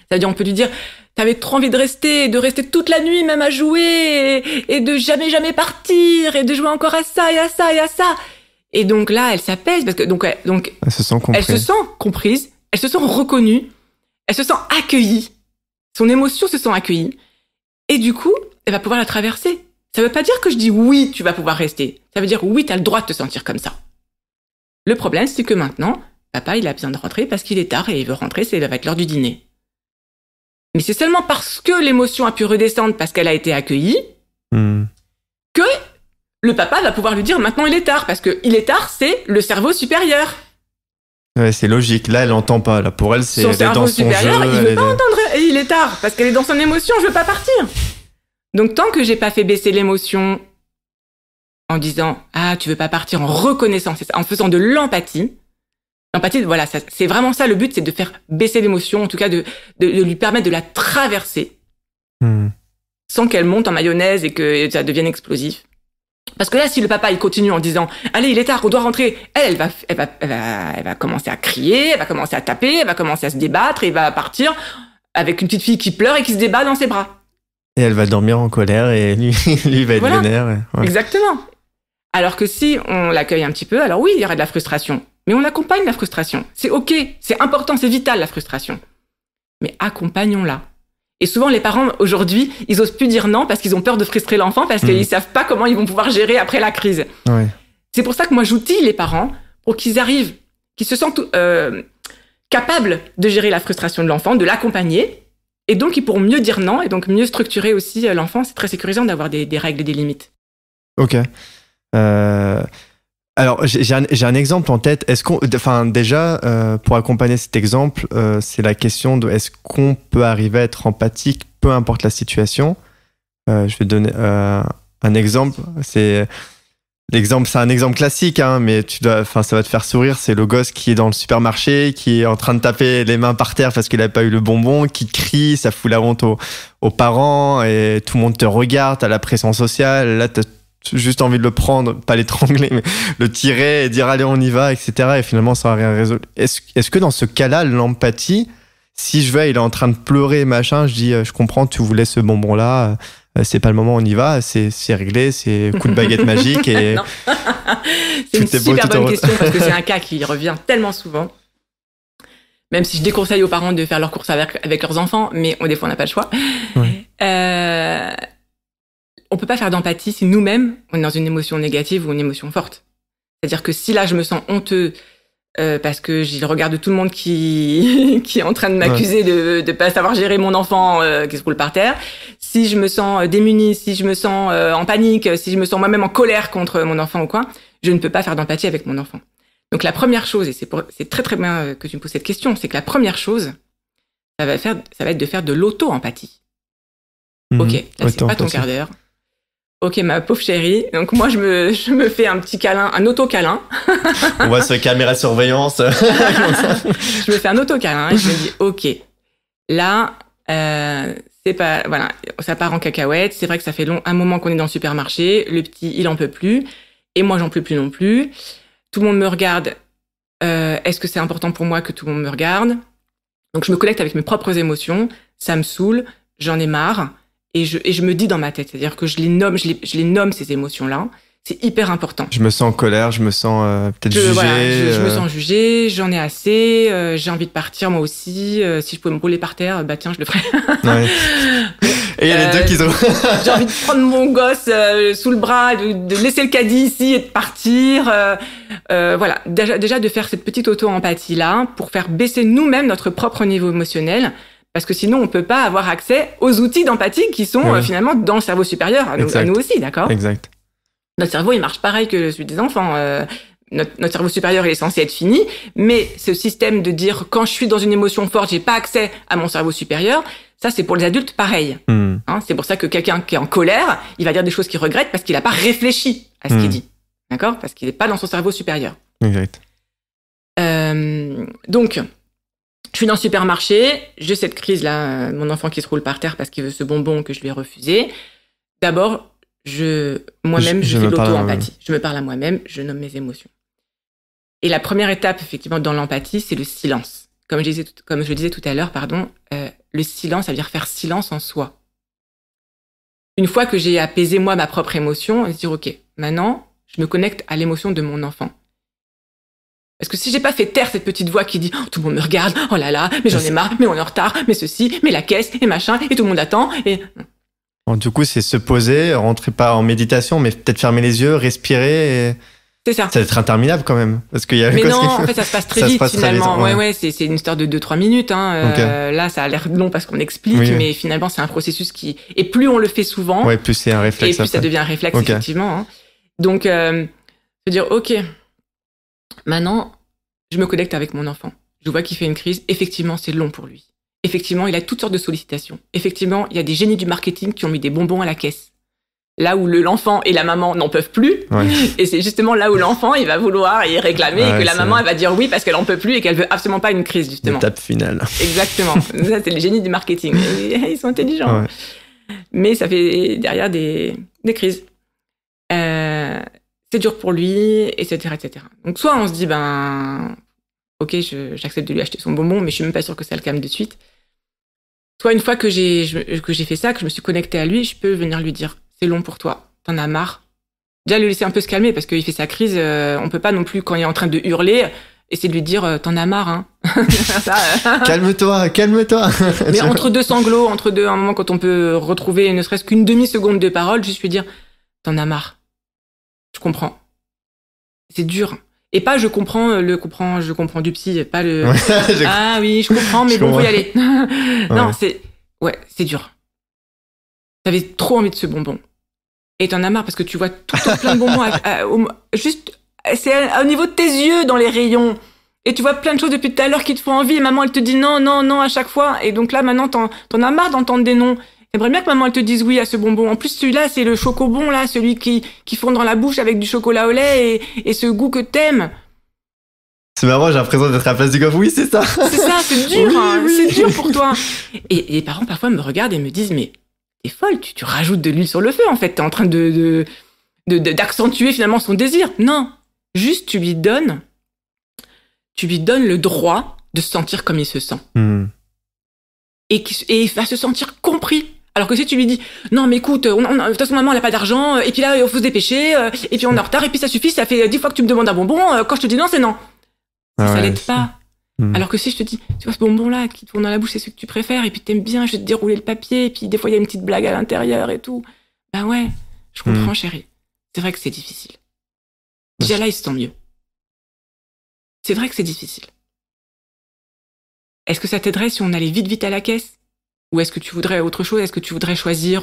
C'est-à-dire, on peut lui dire, t'avais trop envie de rester toute la nuit même à jouer, et de jamais partir, et de jouer encore à ça, et à ça, et à ça. Et donc là, elle s'apaise, parce que donc elle se sent comprise. Elle se sent comprise, elle se sent reconnue, elle se sent accueillie. Son émotion se sent accueillie. Et du coup, elle va pouvoir la traverser. Ça veut pas dire que je dis oui, tu vas pouvoir rester. Ça veut dire oui, t'as le droit de te sentir comme ça. Le problème, c'est que maintenant, papa, il a besoin de rentrer parce qu'il est tard et il veut rentrer, ça va être l'heure du dîner. Mais c'est seulement parce que l'émotion a pu redescendre parce qu'elle a été accueillie que le papa va pouvoir lui dire maintenant il est tard, parce que il est tard, c'est le cerveau supérieur. Ouais, c'est logique. Là, elle entend pas. Là, pour elle, c'est son elle est cerveau dans son supérieur, jeu. il veut pas entendre et il est tard parce qu'elle est dans son émotion, je veux pas partir. Donc tant que j'ai pas fait baisser l'émotion en disant ah tu veux pas partir, en reconnaissant, c'est ça, en faisant de l'empathie. L'empathie, voilà, ça, c'est vraiment ça le but, c'est de faire baisser l'émotion, en tout cas de lui permettre de la traverser sans qu'elle monte en mayonnaise et que ça devienne explosif. Parce que là, si le papa il continue en disant allez, il est tard, on doit rentrer, elle va commencer à crier, elle va commencer à taper, elle va commencer à se débattre et va partir avec une petite fille qui pleure et qui se débat dans ses bras. Et elle va dormir en colère et lui va être vénère. Ouais. Exactement. Alors que si on l'accueille un petit peu, alors oui, il y aura de la frustration. Mais on accompagne la frustration. C'est ok, c'est important, c'est vital la frustration. Mais accompagnons-la. Et souvent, les parents, aujourd'hui, ils osent plus dire non parce qu'ils ont peur de frustrer l'enfant parce qu'ils savent pas comment ils vont pouvoir gérer après la crise. Ouais. C'est pour ça que moi, j'outille les parents pour qu'ils arrivent, qu'ils se sentent capables de gérer la frustration de l'enfant, de l'accompagner. Et donc, ils pourront mieux dire non et donc mieux structurer aussi l'enfant. C'est très sécurisant d'avoir des règles et des limites. Ok. Alors, j'ai un exemple en tête. Déjà, pour accompagner cet exemple, c'est la question de est-ce qu'on peut arriver à être empathique, peu importe la situation. Je vais donner un exemple. C'est un exemple classique, hein, mais ça va te faire sourire. C'est le gosse qui est dans le supermarché, qui est en train de taper les mains par terre parce qu'il n'a pas eu le bonbon, qui crie, ça fout la honte aux parents et tout le monde te regarde, t'as la pression sociale. Là, t'as juste envie de le prendre, pas l'étrangler, mais le tirer et dire allez, on y va, etc. Et finalement, ça n'a rien résolu. Est-ce que dans ce cas-là, l'empathie, si je vais, il est en train de pleurer, machin, je dis je comprends, tu voulais ce bonbon-là. C'est pas le moment, on y va, c'est réglé, c'est coup de baguette magique et non. C'est une super bonne question parce que c'est un cas qui revient tellement souvent. Même si je déconseille aux parents de faire leurs courses avec leurs enfants, mais des fois on n'a pas le choix. Ouais. On peut pas faire d'empathie si nous-mêmes on est dans une émotion négative ou une émotion forte. C'est-à-dire que si là je me sens honteux parce que j'ai le regard de tout le monde qui est en train de m'accuser de pas savoir gérer mon enfant qui se roule par terre, si je me sens démunie, si je me sens en panique, si je me sens moi-même en colère contre mon enfant ou quoi, je ne peux pas faire d'empathie avec mon enfant. Donc la première chose, et c'est très très bien que tu me poses cette question, c'est que la première chose, ça va être de faire de l'auto-empathie. Ok, là, c'est pas ton quart d'heure. Ok, ma pauvre chérie. Donc, moi, je me fais un petit câlin, un auto-câlin. On voit sur caméra surveillance. Je me fais un auto-câlin et je me dis, ok, là, c'est pas, voilà, ça part en cacahuète. C'est vrai que ça fait un moment qu'on est dans le supermarché. Le petit, il en peut plus. Et moi, j'en peux plus non plus. Tout le monde me regarde. Est-ce que c'est important pour moi que tout le monde me regarde? Donc, je me connecte avec mes propres émotions. Ça me saoule. J'en ai marre. Et je me dis dans ma tête, c'est-à-dire que je les nomme ces émotions-là. C'est hyper important. Je me sens en colère, je me sens peut-être jugée. Voilà, je me sens jugée, j'en ai assez, j'ai envie de partir moi aussi. Si je pouvais me rouler par terre, bah tiens, je le ferais. Ouais. Et il y a les deux qui sont... J'ai envie de prendre mon gosse sous le bras, de laisser le caddie ici et de partir. Voilà, déjà de faire cette petite auto-empathie-là pour faire baisser nous-mêmes notre propre niveau émotionnel. Parce que sinon, on peut pas avoir accès aux outils d'empathie qui sont finalement dans le cerveau supérieur, à nous aussi, d'accord ? Exact. Notre cerveau, il marche pareil que celui des enfants. Notre cerveau supérieur, il est censé être fini, mais ce système de dire quand je suis dans une émotion forte, j'ai pas accès à mon cerveau supérieur, ça c'est pour les adultes pareil. Hein, c'est pour ça que quelqu'un qui est en colère, il va dire des choses qu'il regrette parce qu'il a pas réfléchi à ce qu'il dit, d'accord ? Parce qu'il est pas dans son cerveau supérieur. Exact. Donc, je suis dans le supermarché, j'ai cette crise-là, mon enfant qui se roule par terre parce qu'il veut ce bonbon que je lui ai refusé. D'abord, moi-même, je fais de l'auto-empathie. Je me parle à moi-même, je nomme mes émotions. Et la première étape, effectivement, dans l'empathie, c'est le silence. Comme je disais tout à l'heure, le silence, ça veut dire faire silence en soi. Une fois que j'ai apaisé, moi, ma propre émotion, se dire, OK, maintenant, je me connecte à l'émotion de mon enfant. Parce que si j'ai pas fait taire cette petite voix qui dit « tout le monde me regarde, oh là là, mais j'en ai marre, mais on est en retard, mais ceci, mais la caisse, et machin, et tout le monde attend, et... » Bon, du coup, c'est se poser, rentrer pas en méditation, mais peut-être fermer les yeux, respirer. C'est ça. Ça va être interminable quand même. Parce qu'il y a mais non, en fait, ça se passe très vite finalement. Très vite, ouais, c'est une histoire de 2-3 minutes. Hein. Okay. Là, ça a l'air long parce qu'on explique, mais finalement, c'est un processus qui... Et plus on le fait souvent... Ouais, plus c'est un réflexe. Et plus ça devient un réflexe, effectivement. Hein. Donc, se dire, OK, maintenant, je me connecte avec mon enfant. Je vois qu'il fait une crise. Effectivement, c'est long pour lui. Effectivement, il a toutes sortes de sollicitations. Effectivement, il y a des génies du marketing qui ont mis des bonbons à la caisse. Là où l'enfant et la maman n'en peuvent plus. Ouais. Et c'est justement là où l'enfant, il va vouloir y réclamer et que la maman, elle va dire oui parce qu'elle en peut plus et qu'elle veut absolument pas une crise, justement. L'étape finale. Exactement. Ça, c'est les génies du marketing. Ils sont intelligents. Ouais. Mais ça fait derrière des crises. C'est dur pour lui, etc., etc. Donc, soit on se dit, ok, j'accepte de lui acheter son bonbon, mais je suis même pas sûre que ça le calme de suite. Soit une fois que j'ai fait ça, que je me suis connectée à lui, je peux venir lui dire, c'est long pour toi, t'en as marre. Déjà, le laisser un peu se calmer, parce qu'il fait sa crise, on peut pas non plus, quand il est en train de hurler, essayer de lui dire, t'en as marre, hein. Calme-toi. Mais entre deux sanglots, un moment quand on peut retrouver ne serait-ce qu'une demi-seconde de parole, juste lui dire, t'en as marre. Je comprends. C'est dur. Et pas je comprends du psy, pas le ah oui, je comprends, mais bon, faut y aller. Non, c'est dur. T'avais trop envie de ce bonbon. Et t'en as marre parce que tu vois tout plein de bonbons juste c'est au niveau de tes yeux dans les rayons. Et tu vois plein de choses depuis tout à l'heure qui te font envie et maman elle te dit non à chaque fois et donc là maintenant t'en as marre d'entendre des noms. T'aimerais bien que maman elle te dise oui à ce bonbon. En plus celui-là c'est le chocobon là, celui qui fond dans la bouche avec du chocolat au lait et ce goût que t'aimes. C'est marrant, j'ai l'impression d'être à la place du coffre. Oui, c'est ça. C'est ça, c'est dur, c'est dur pour toi. Et les parents parfois me regardent et me disent mais t'es folle, tu rajoutes de l'huile sur le feu en fait, t'es en train d'accentuer finalement son désir. Non, juste tu lui donnes le droit de se sentir comme il se sent. Et il va se sentir compris. Alors que si tu lui dis non mais écoute, de toute façon maman elle a pas d'argent et puis là il faut se dépêcher et puis on est en retard et puis ça suffit, ça fait 10 fois que tu me demandes un bonbon, quand je te dis non c'est non. Ça l'aide pas. Alors que si je te dis tu vois ce bonbon là qui te tourne dans la bouche c'est ce que tu préfères et puis t'aimes bien, je vais te dérouler le papier et puis des fois il y a une petite blague à l'intérieur et tout. Ouais, je comprends chérie. C'est vrai que c'est difficile. Déjà là il se sent mieux. C'est vrai que c'est difficile. Est-ce que ça t'aiderait si on allait vite à la caisse? Ou est-ce que tu voudrais autre chose? Est-ce que tu voudrais choisir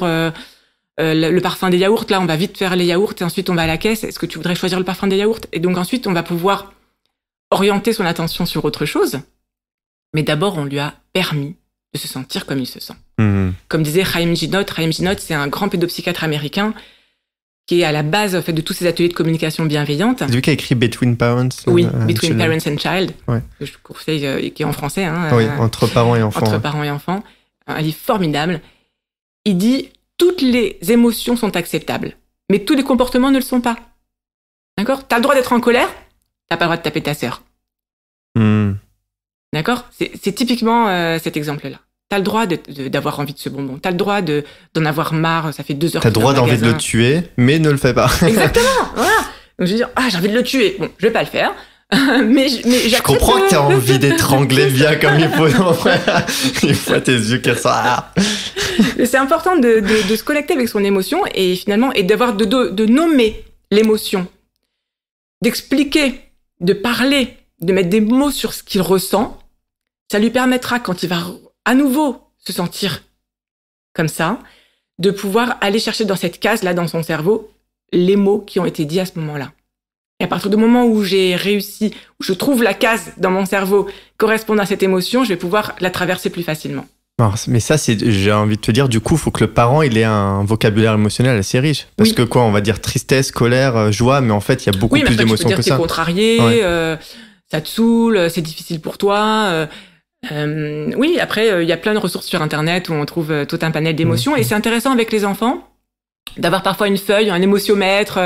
le parfum des yaourts? Là, on va vite faire les yaourts et ensuite on va à la caisse. Est-ce que tu voudrais choisir le parfum des yaourts? Et donc ensuite, on va pouvoir orienter son attention sur autre chose. Mais d'abord, on lui a permis de se sentir comme il se sent. Comme disait Chaim Ginott, c'est un grand pédopsychiatre américain qui est à la base en fait, de tous ces ateliers de communication bienveillante. C'est lui qui a écrit Between Parents. Oui, Between Parents and Child, que je conseille, qui est en français. Oui, entre parents et enfants. Entre parents et enfants. Un livre formidable. Il dit « Toutes les émotions sont acceptables, mais tous les comportements ne le sont pas. » D'accord ? T'as le droit d'être en colère, t'as pas le droit de taper ta sœur. D'accord ? C'est typiquement cet exemple-là. T'as le droit d'avoir envie de ce bonbon. T'as le droit d'en avoir marre, ça fait 2 heures. T'as le droit d'envie de le tuer, mais ne le fais pas. Exactement, voilà. Donc je vais dire, j'ai envie de le tuer. Bon, je vais pas le faire. mais je comprends que t'as envie d'étrangler bien comme il faut. Il faut tes yeux qui sortent. C'est important de se connecter avec son émotion et finalement, et d'avoir de nommer l'émotion. D'expliquer, de parler, de mettre des mots sur ce qu'il ressent. Ça lui permettra, quand il va à nouveau se sentir comme ça, de pouvoir aller chercher dans cette case-là, dans son cerveau, les mots qui ont été dits à ce moment-là. Et à partir du moment où j'ai réussi, où je trouve la case dans mon cerveau correspondant à cette émotion, je vais pouvoir la traverser plus facilement. Alors, mais ça, j'ai envie de te dire, du coup, il faut que le parent il ait un vocabulaire émotionnel assez riche. Parce que quoi, on va dire tristesse, colère, joie, mais en fait, il y a beaucoup plus d'émotions que ça. Tu peux dire que t'es contrarié, ça te saoule, c'est difficile pour toi. Oui, après, il y a plein de ressources sur Internet où on trouve tout un panel d'émotions. Et c'est intéressant avec les enfants d'avoir parfois une feuille, un émotiomètre,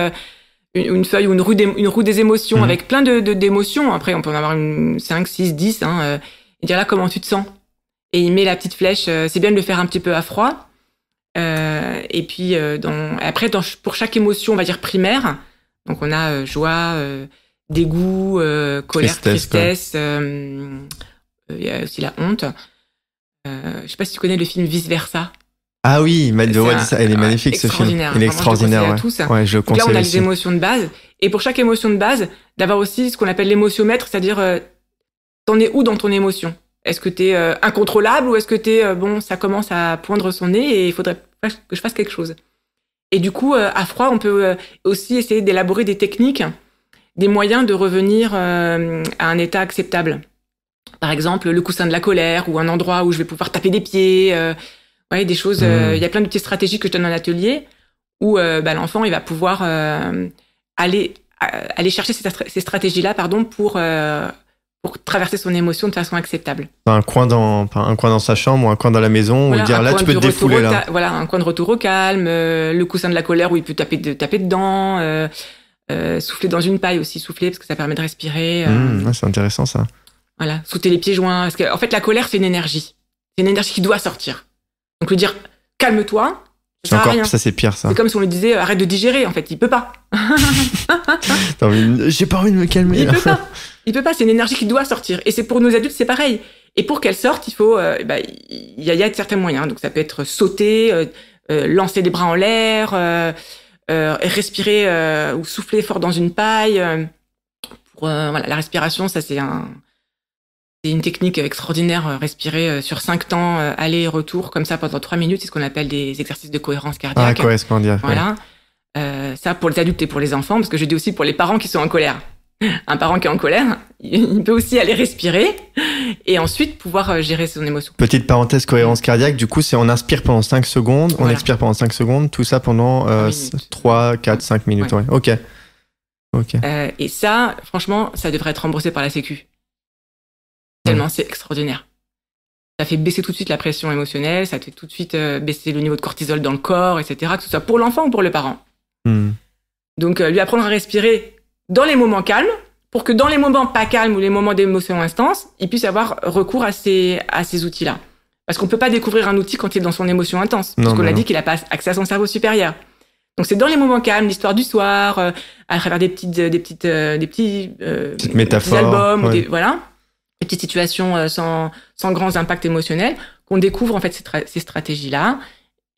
une feuille ou une roue des émotions avec plein d'émotions. Après, on peut en avoir 5, 6, 10. Et dire là, comment tu te sens ? Et il met la petite flèche. C'est bien de le faire un petit peu à froid. Et puis, pour chaque émotion, on va dire primaire, donc on a joie, dégoût, colère, tristesse. Il y a aussi la honte. Je sais pas si tu connais le film Vice Versa. Ah oui, il est magnifique ce film. Il est extraordinaire. Ouais, je conseille. Donc là, on a aussi les émotions de base. Et pour chaque émotion de base, d'avoir aussi ce qu'on appelle l'émotiomètre, c'est-à-dire t'en es où dans ton émotion ? Est-ce que t'es incontrôlable ou est-ce que t'es ça commence à poindre son nez et il faudrait que je fasse quelque chose. Et du coup, à froid, on peut aussi essayer d'élaborer des techniques, des moyens de revenir à un état acceptable. Par exemple, le coussin de la colère ou un endroit où je vais pouvoir taper des pieds. Des choses. Il y a plein de petites stratégies que je donne en atelier où l'enfant il va pouvoir aller chercher ces stratégies-là, pour traverser son émotion de façon acceptable. Un coin dans sa chambre ou un coin dans la maison où dire là tu peux te défouler là. Voilà, un coin de retour au calme, le coussin de la colère où il peut taper dedans, souffler dans une paille aussi, parce que ça permet de respirer. C'est intéressant ça. Voilà, sauter les pieds joints. Parce que, en fait, la colère, c'est une énergie. C'est une énergie qui doit sortir. Donc, lui dire, calme-toi, ça sert à rien. Ça, c'est pire, ça. C'est comme si on lui disait, arrête de digérer. En fait, il peut pas. J'ai pas envie de me calmer. Il peut pas. C'est une énergie qui doit sortir. Et c'est pour nos adultes, c'est pareil. Et pour qu'elle sorte, il faut, il y a certains moyens. Donc, ça peut être sauter, lancer les bras en l'air, respirer ou souffler fort dans une paille. La respiration, ça, c'est une technique extraordinaire, respirer sur 5 temps, aller et retour, comme ça pendant 3 minutes, c'est ce qu'on appelle des exercices de cohérence cardiaque. Cohérence cardiaque. Voilà. Ça pour les adultes et pour les enfants, parce que je dis aussi pour les parents qui sont en colère. Un parent qui est en colère, il peut aussi aller respirer et ensuite pouvoir gérer son émotion. Petite parenthèse, cohérence cardiaque, du coup, c'est on inspire pendant 5 secondes, on expire pendant 5 secondes, tout ça pendant 3, 4, 5 minutes. Ouais. Ok. Et ça, franchement, ça devrait être remboursé par la Sécu. Tellement c'est extraordinaire. Ça fait baisser tout de suite la pression émotionnelle, ça fait tout de suite baisser le niveau de cortisol dans le corps, etc. Que ce soit pour l'enfant ou pour le parent. Donc, lui apprendre à respirer dans les moments calmes, pour que dans les moments pas calmes ou les moments d'émotion intense, il puisse avoir recours à ces outils-là. Parce qu'on peut pas découvrir un outil quand il est dans son émotion intense. Parce qu'on a dit qu'il a pas accès à son cerveau supérieur. Donc, c'est dans les moments calmes, l'histoire du soir, à travers des petits métaphores, albums, ou des petites situations sans grands impacts émotionnels, qu'on découvre en fait ces stratégies-là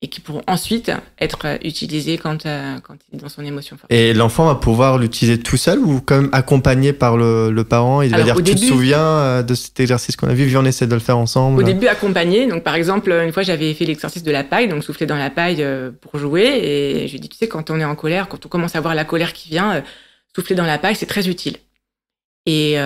et qui pourront ensuite être utilisées quand il est dans son émotion forte. Et l'enfant va pouvoir l'utiliser tout seul ou quand même accompagné par le parent? Il va dire, tu te souviens de cet exercice qu'on a vu, viens on essaie de le faire ensemble. Au début accompagné, donc par exemple une fois j'avais fait l'exercice de la paille, donc souffler dans la paille pour jouer, et je lui ai dit, tu sais, quand on est en colère, quand on commence à voir la colère qui vient, souffler dans la paille c'est très utile. Et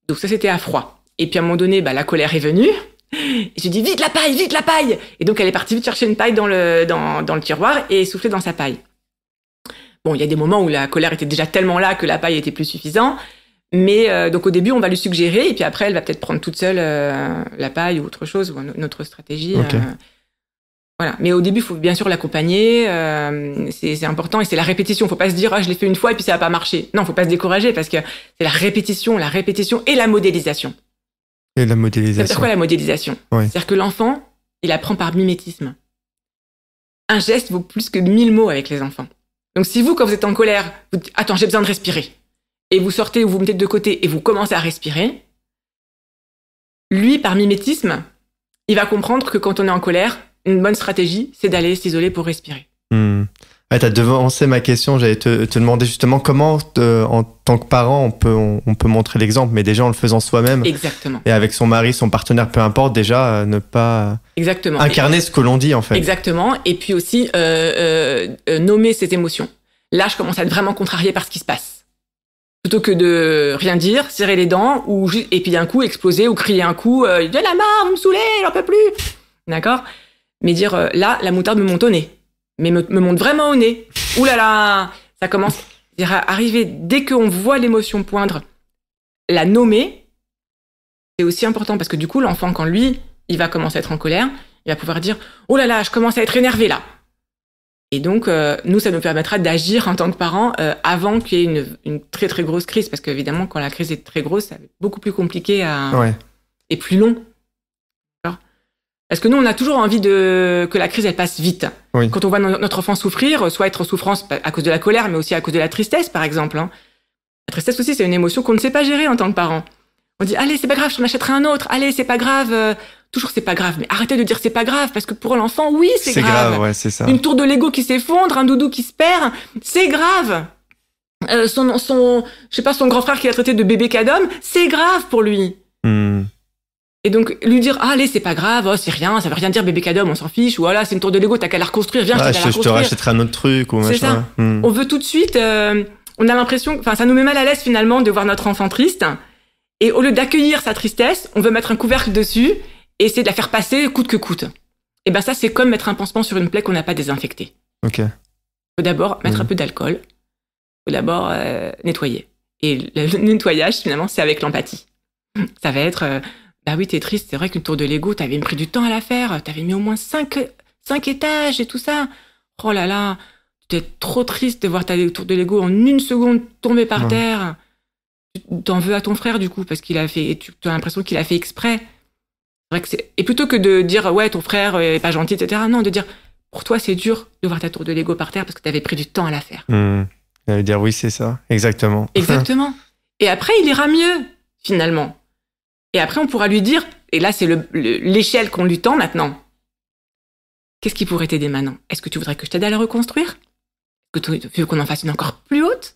donc ça c'était à froid. Et puis à un moment donné, la colère est venue, Et je lui dis, vite la paille, vite la paille. Et donc, elle est partie vite chercher une paille dans le tiroir et souffler dans sa paille. Bon, il y a des moments où la colère était déjà tellement là que la paille était plus suffisante. Mais donc, au début, on va lui suggérer et puis après, elle va peut-être prendre toute seule la paille ou autre chose ou une autre stratégie. Okay. Voilà. Mais au début, il faut bien sûr l'accompagner. C'est important et c'est la répétition. Il ne faut pas se dire, je l'ai fait une fois et puis ça n'a pas marché. Non, il ne faut pas se décourager parce que c'est la répétition et la modélisation. Et la modélisation. C'est quoi la modélisation ? Oui. C'est-à-dire que l'enfant, il apprend par mimétisme. Un geste vaut plus que 1000 mots avec les enfants. Donc si vous, quand vous êtes en colère, vous dites « Attends, j'ai besoin de respirer » et vous sortez ou vous mettez de côté et vous commencez à respirer, lui, par mimétisme, il va comprendre que quand on est en colère, une bonne stratégie, c'est d'aller s'isoler pour respirer. Ouais, t'as devancé ma question, j'allais te demander justement comment, en tant que parent, on peut montrer l'exemple, mais déjà en le faisant soi-même. Exactement. Et avec son mari, son partenaire, peu importe, déjà ne pas Exactement. incarner ce que l'on dit en fait. Exactement. Et puis aussi, nommer ses émotions. Là, je commence à être vraiment contrariée par ce qui se passe. Plutôt que de rien dire, serrer les dents, et puis d'un coup exploser ou crier un coup, de la marre, vous me saoulez, j'en peux plus. D'accord ? Mais dire, là, la moutarde me monte au nez. Mais me monte vraiment au nez. Ouh là là, ça commence à arriver dès qu'on voit l'émotion poindre, la nommer, c'est aussi important parce que du coup, l'enfant, quand lui, il va commencer à être en colère, il va pouvoir dire « Oh là là, je commence à être énervé là ». Et donc, nous, ça nous permettra d'agir en tant que parents avant qu'il y ait une très très grosse crise parce qu'évidemment, quand la crise est très grosse, ça va être beaucoup plus compliqué et plus long. Parce que nous, on a toujours envie que la crise, elle passe vite. Oui. Quand on voit notre enfant souffrir, soit être en souffrance à cause de la colère, mais aussi à cause de la tristesse, par exemple. La tristesse aussi, c'est une émotion qu'on ne sait pas gérer en tant que parent. On dit, allez, c'est pas grave, je t'en achèterai un autre. Allez, c'est pas grave. Toujours, c'est pas grave. Mais arrêtez de dire c'est pas grave, parce que pour l'enfant, oui, c'est grave. C'est grave, ouais, c'est ça. Une tour de Lego qui s'effondre, un doudou qui se perd, c'est grave. Son grand frère qui l'a traité de bébé cadom, c'est grave pour lui. Et donc, lui dire, allez, c'est pas grave, c'est rien, ça veut rien dire, bébé cadom, on s'en fiche, ou voilà, c'est une tour de Lego, t'as qu'à la reconstruire, viens, je te rachèterai un autre truc, ou machin. C'est ça. On veut tout de suite, on a l'impression, ça nous met mal à l'aise finalement de voir notre enfant triste, et au lieu d'accueillir sa tristesse, on veut mettre un couvercle dessus, et essayer de la faire passer coûte que coûte. Et ben ça, c'est comme mettre un pansement sur une plaie qu'on n'a pas désinfectée. Ok. Faut d'abord mettre un peu d'alcool, faut d'abord nettoyer. Et le nettoyage, finalement, c'est avec l'empathie. Ça va être... bah oui, t'es triste, c'est vrai qu'une tour de Lego, t'avais pris du temps à la faire, t'avais mis au moins 5 étages et tout ça. Oh là là, tu es trop triste de voir ta tour de Lego en une seconde tomber par terre. Tu t'en veux à ton frère du coup, parce qu'il a fait, tu as l'impression qu'il a fait exprès. C'est vrai que et plutôt que de dire, ouais, ton frère est pas gentil, etc., non, de dire, pour toi, c'est dur de voir ta tour de Lego par terre parce que t'avais pris du temps à la faire. Ça veut dire, oui, c'est ça, exactement. Exactement. Et après, il ira mieux, finalement. Et après, on pourra lui dire, et là, c'est l'échelle qu'on lui tend maintenant. Qu'est-ce qui pourrait t'aider maintenant ? Est-ce que tu voudrais que je t'aide à la reconstruire ? Est-ce que tu veux qu'on en fasse une encore plus haute ?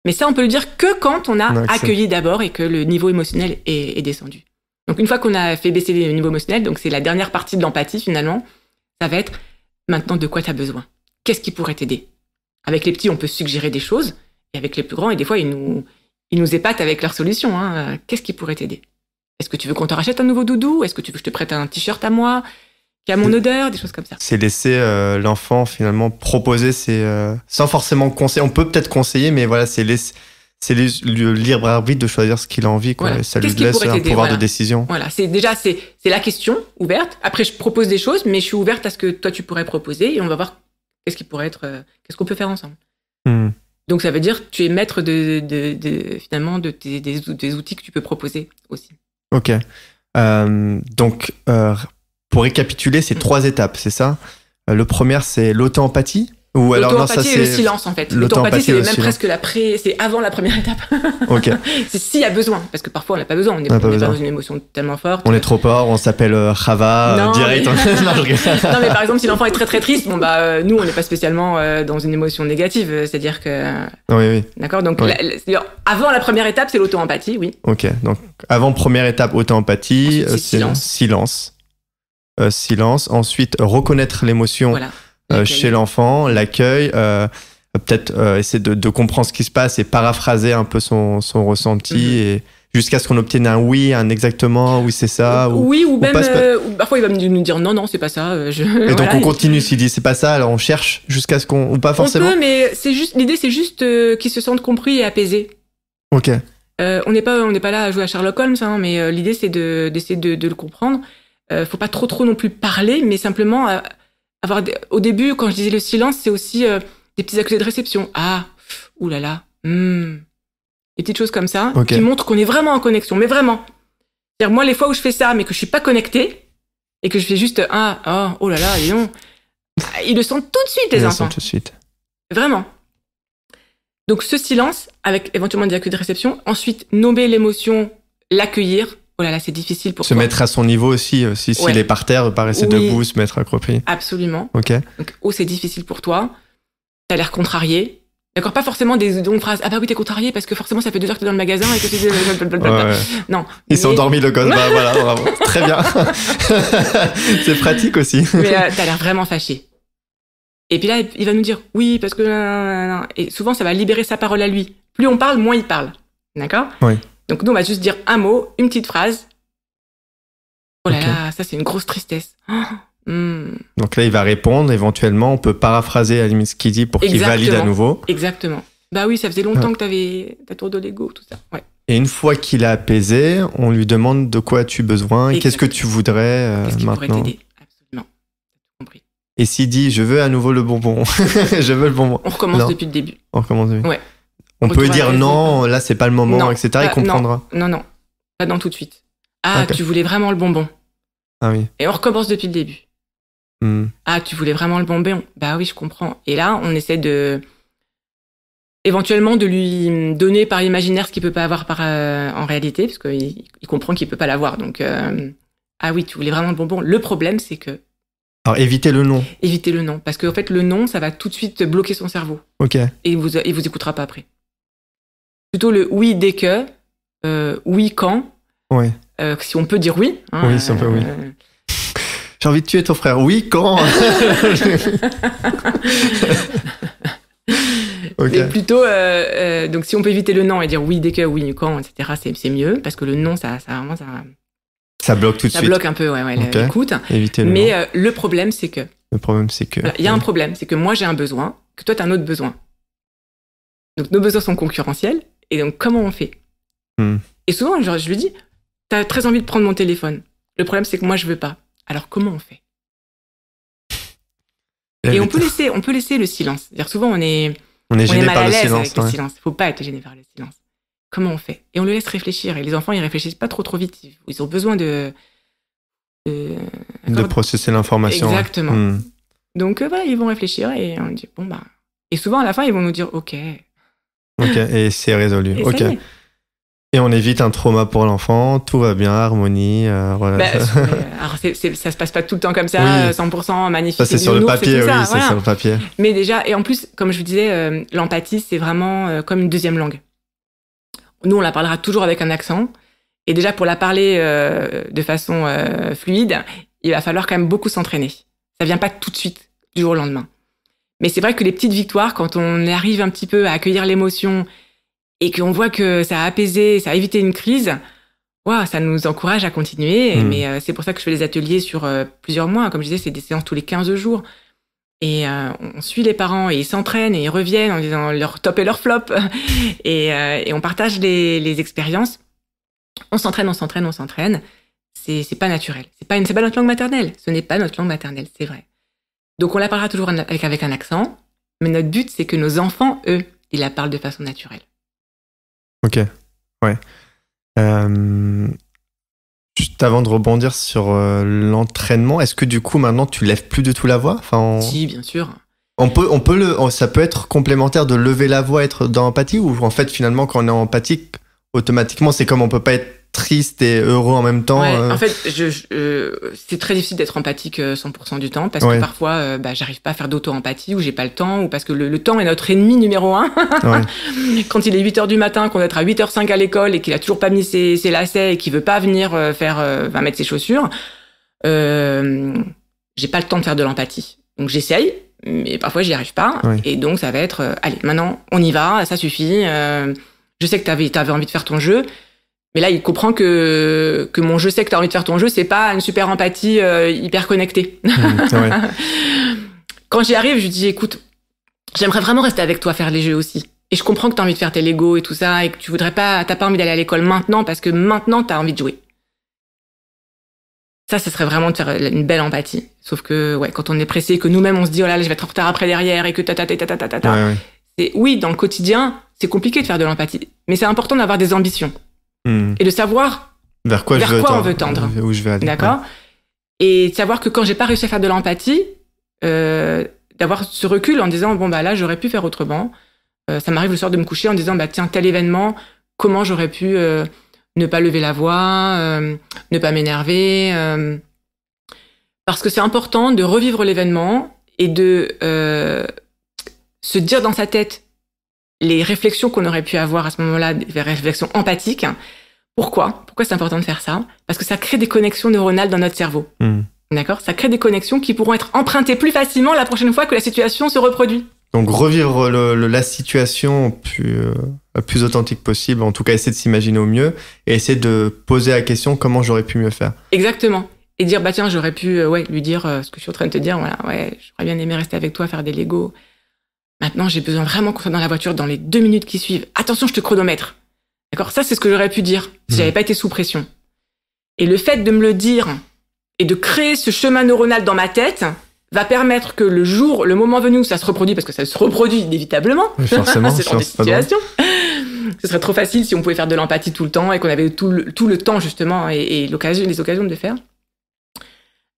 Mais ça, on peut le dire que quand on a accueilli d'abord et que le niveau émotionnel est descendu. Donc, une fois qu'on a fait baisser le niveau émotionnel, donc c'est la dernière partie de l'empathie, finalement, ça va être maintenant de quoi tu as besoin ? Qu'est-ce qui pourrait t'aider ? Avec les petits, on peut suggérer des choses, et avec les plus grands, et des fois, ils nous épatent avec leurs solutions. Qu'est-ce qui pourrait t'aider ? Est-ce que tu veux qu'on te rachète un nouveau doudou ? Est-ce que tu veux que je te prête un t-shirt à moi qui a mon odeur ? Des choses comme ça. C'est laisser l'enfant finalement proposer sans forcément conseiller. On peut peut-être conseiller, mais voilà, c'est le libre arbitre de choisir ce qu'il a envie. Quoi. Voilà. Ça lui laisse un pouvoir de décision. Voilà, c'est la question ouverte. Après, je propose des choses, mais je suis ouverte à ce que toi tu pourrais proposer et on va voir qu'est-ce qu'on peut faire ensemble. Donc ça veut dire que tu es maître finalement des outils que tu peux proposer aussi. Ok. Donc, pour récapituler, c'est 3 étapes, c'est ça ? Le premier, c'est l'auto-empathie ? Ou alors, non, ça, c'est le silence, en fait. L'auto-empathie, c'est même presque c'est avant la première étape. Ok. C'est s'il y a besoin. Parce que parfois, on n'a pas besoin. On n'est pas dans une émotion tellement forte. On est trop fort, on s'appelle Chava, direct. Non, mais par exemple, si l'enfant est très très triste, nous, on n'est pas spécialement dans une émotion négative. C'est-à-dire que... Oui. D'accord ? Donc, avant la première étape, c'est l'auto-empathie, oui. Ok. Donc, avant première étape, auto-empathie, c'est silence. Silence. Ensuite, reconnaître l'émotion. Voilà. Chez l'enfant, l'accueil, peut-être essayer de comprendre ce qui se passe et paraphraser un peu son ressenti et jusqu'à ce qu'on obtienne un oui, un exactement, oui c'est ça. Oui, ou même parfois il va nous dire non, c'est pas ça. Et donc on continue, s'il dit c'est pas ça, alors on cherche jusqu'à ce qu'on... Ou pas forcément. On peut, mais l'idée c'est juste qu'ils se sentent compris et apaisés. Ok. On n'est pas là à jouer à Sherlock Holmes, hein, mais l'idée c'est d'essayer de le comprendre. Faut pas trop non plus parler, mais simplement au début, quand je disais le silence, c'est aussi des petits accusés de réception. Ah, oulala, des petites choses comme ça qui montrent qu'on est vraiment en connexion, mais vraiment. C'est-à-dire moi, les fois où je fais ça, mais que je suis pas connectée et que je fais juste oh là là, dis donc, ils le sentent tout de suite les enfants. Ils le sentent tout de suite. Vraiment. Donc ce silence, avec éventuellement des accus de réception, ensuite nommer l'émotion, l'accueillir. Oh là là, c'est difficile pour se mettre à son niveau aussi, s'il est par terre, pas rester debout, se mettre accroupi. Absolument. Ok. Donc c'est difficile pour toi, t'as l'air contrarié. D'accord, pas forcément des longues phrases. Ah bah oui, t'es contrarié parce que forcément ça fait 2 heures que t'es dans le magasin et que tu... Non. Ils sont endormis le gosse, bah voilà, bravo. Très bien. C'est pratique aussi. Mais t'as l'air vraiment fâché. Et puis là, il va nous dire oui, parce que... Et souvent, ça va libérer sa parole à lui. Plus on parle, moins il parle. D'accord ? Oui. Donc nous, on va juste dire un mot, une petite phrase. Oh là là, ça c'est une grosse tristesse. Donc là, il va répondre. Éventuellement, on peut paraphraser à la limite ce qu'il dit pour qu'il valide à nouveau. Exactement. Bah oui, ça faisait longtemps que t'avais ta tour de Lego, tout ça. Ouais. Et une fois qu'il a apaisé, on lui demande de quoi as-tu besoin et qu'est-ce que tu voudrais qu'est-ce qui maintenant. pourrait t'aider ? Absolument. T'as compris. Et s'il dit je veux à nouveau le bonbon, je veux le bonbon. On recommence depuis le début. On recommence depuis. Ouais. On peut dire non, là c'est pas le moment, etc. Il comprendra. Non, pas non tout de suite. Ah, tu voulais vraiment le bonbon. Ah oui. Et on recommence depuis le début. Ah, tu voulais vraiment le bonbon. Bah oui, je comprends. Et là, on essaie éventuellement de lui donner par imaginaire ce qu'il peut pas avoir en réalité, parce qu'il comprend qu'il peut pas l'avoir. Donc, ah oui, tu voulais vraiment le bonbon. Le problème, c'est que... Alors, évitez le non. Évitez le non, parce qu'en fait, le non, ça va tout de suite bloquer son cerveau. Ok. Et il vous écoutera pas après. Plutôt le oui dès que, oui quand. Ouais. Si on peut dire oui. Hein, oui, si on peut, oui. J'ai envie de tuer ton frère. Oui, quand? Okay. Plutôt, donc si on peut éviter le non et dire oui dès que, oui quand, etc., c'est mieux, parce que le non, ça bloque tout de suite. Ça bloque un peu, l'écoute. Mais le problème, c'est que... Il y a un problème, c'est que moi, j'ai un besoin, que toi, tu as un autre besoin. Donc, nos besoins sont concurrentiels, et donc, comment on fait? Et souvent, je lui dis, tu as très envie de prendre mon téléphone. Le problème, c'est que moi, je veux pas. Alors, comment on fait? Et on peut laisser le silence. C'est-à-dire, souvent, on est gêné mal par à le l'aise silence. avec le silence. Faut pas être gêné par le silence. Comment on fait? Et on le laisse réfléchir. Et les enfants, ils réfléchissent pas trop vite. Ils ont besoin de processer l'information. Exactement. Donc, voilà, ils vont réfléchir et on dit, bon, bah... Et souvent, à la fin, ils vont nous dire, OK. OK, et c'est résolu. Et OK. Et on évite un trauma pour l'enfant, tout va bien, harmonie, voilà. Alors, ça se passe pas tout le temps comme ça, 100% magnifique. Ça, c'est sur le papier, c'est sur le papier. Mais déjà, et en plus, comme je vous disais, l'empathie, c'est vraiment comme une deuxième langue. Nous, on la parlera toujours avec un accent. Et déjà, pour la parler de façon fluide, il va falloir quand même beaucoup s'entraîner. Ça vient pas tout de suite, du jour au lendemain. Mais c'est vrai que les petites victoires, quand on arrive un petit peu à accueillir l'émotion et qu'on voit que ça a apaisé, ça a évité une crise, ça nous encourage à continuer. Mais c'est pour ça que je fais des ateliers sur plusieurs mois. Comme je disais, c'est des séances tous les 15 jours. Et on suit les parents et ils s'entraînent et ils reviennent en disant leur top et leur flop. Et on partage les expériences. On s'entraîne. C'est pas naturel. C'est pas notre langue maternelle. Ce n'est pas notre langue maternelle, c'est vrai. Donc on la parlera toujours avec un accent. Mais notre but, c'est que nos enfants, eux, ils la parlent de façon naturelle. Ok, ouais. Juste avant de rebondir sur l'entraînement, est-ce que du coup maintenant tu lèves plus du tout la voix? Si, bien sûr. Ça peut être complémentaire de lever la voix, être dans l'empathie, ou en fait finalement quand on est empathique, automatiquement c'est comme on peut pas être triste et heureux en même temps. En fait, c'est très difficile d'être empathique 100% du temps parce que parfois, j'arrive pas à faire d'auto-empathie ou j'ai pas le temps ou parce que le temps est notre ennemi numéro 1. Quand il est 8h du matin, qu'on est à 8h05 à l'école et qu'il a toujours pas mis ses lacets et qu'il veut pas venir mettre ses chaussures, j'ai pas le temps de faire de l'empathie. Donc j'essaye, mais parfois j'y arrive pas. Et donc ça va être, allez, maintenant on y va, ça suffit. Je sais que t'avais envie de faire ton jeu. Mais là, il comprend que mon je sais que t'as envie de faire ton jeu, c'est pas une super empathie hyper connectée. Ouais. Quand j'y arrive, je lui dis, écoute, j'aimerais vraiment rester avec toi, faire les jeux aussi. Et je comprends que t'as envie de faire tes Lego et tout ça, et que t'as pas envie d'aller à l'école maintenant parce que maintenant t'as envie de jouer. Ça serait vraiment de faire une belle empathie. Sauf que, ouais, quand on est pressé, que nous-mêmes on se dit, oh là, je vais être en retard après derrière, et que Ouais. Oui, dans le quotidien, c'est compliqué de faire de l'empathie. Mais c'est important d'avoir des ambitions. Et de savoir vers quoi on veut tendre. Où je vais aller. D'accord. Ouais. Et de savoir que quand j'ai pas réussi à faire de l'empathie, d'avoir ce recul en disant, bon, bah là, j'aurais pu faire autrement. Ça m'arrive le soir de me coucher en disant, bah tiens, tel événement, comment j'aurais pu ne pas lever la voix, ne pas m'énerver. Parce que c'est important de revivre l'événement et de se dire dans sa tête les réflexions qu'on aurait pu avoir à ce moment-là, des réflexions empathiques. Pourquoi c'est important de faire ça? Parce que ça crée des connexions neuronales dans notre cerveau. D'accord? Ça crée des connexions qui pourront être empruntées plus facilement la prochaine fois que la situation se reproduit. Donc revivre la situation plus authentique possible, en tout cas essayer de s'imaginer au mieux et essayer de poser la question comment j'aurais pu mieux faire. Exactement. Et dire, bah tiens, j'aurais pu lui dire ce que je suis en train de te dire, voilà, ouais, j'aurais bien aimé rester avec toi, faire des Lego. Maintenant, j'ai besoin vraiment qu'on soit dans la voiture dans les 2 minutes qui suivent. Attention, je te chronomètre. D'accord? Ça, c'est ce que j'aurais pu dire si j'avais pas été sous pression. Et le fait de me le dire et de créer ce chemin neuronal dans ma tête va permettre que le moment venu où ça se reproduit, parce que ça se reproduit inévitablement, oui, forcément, c'est dans des situations. Ce serait trop facile si on pouvait faire de l'empathie tout le temps et qu'on avait tout le temps, justement, et les occasions de le faire.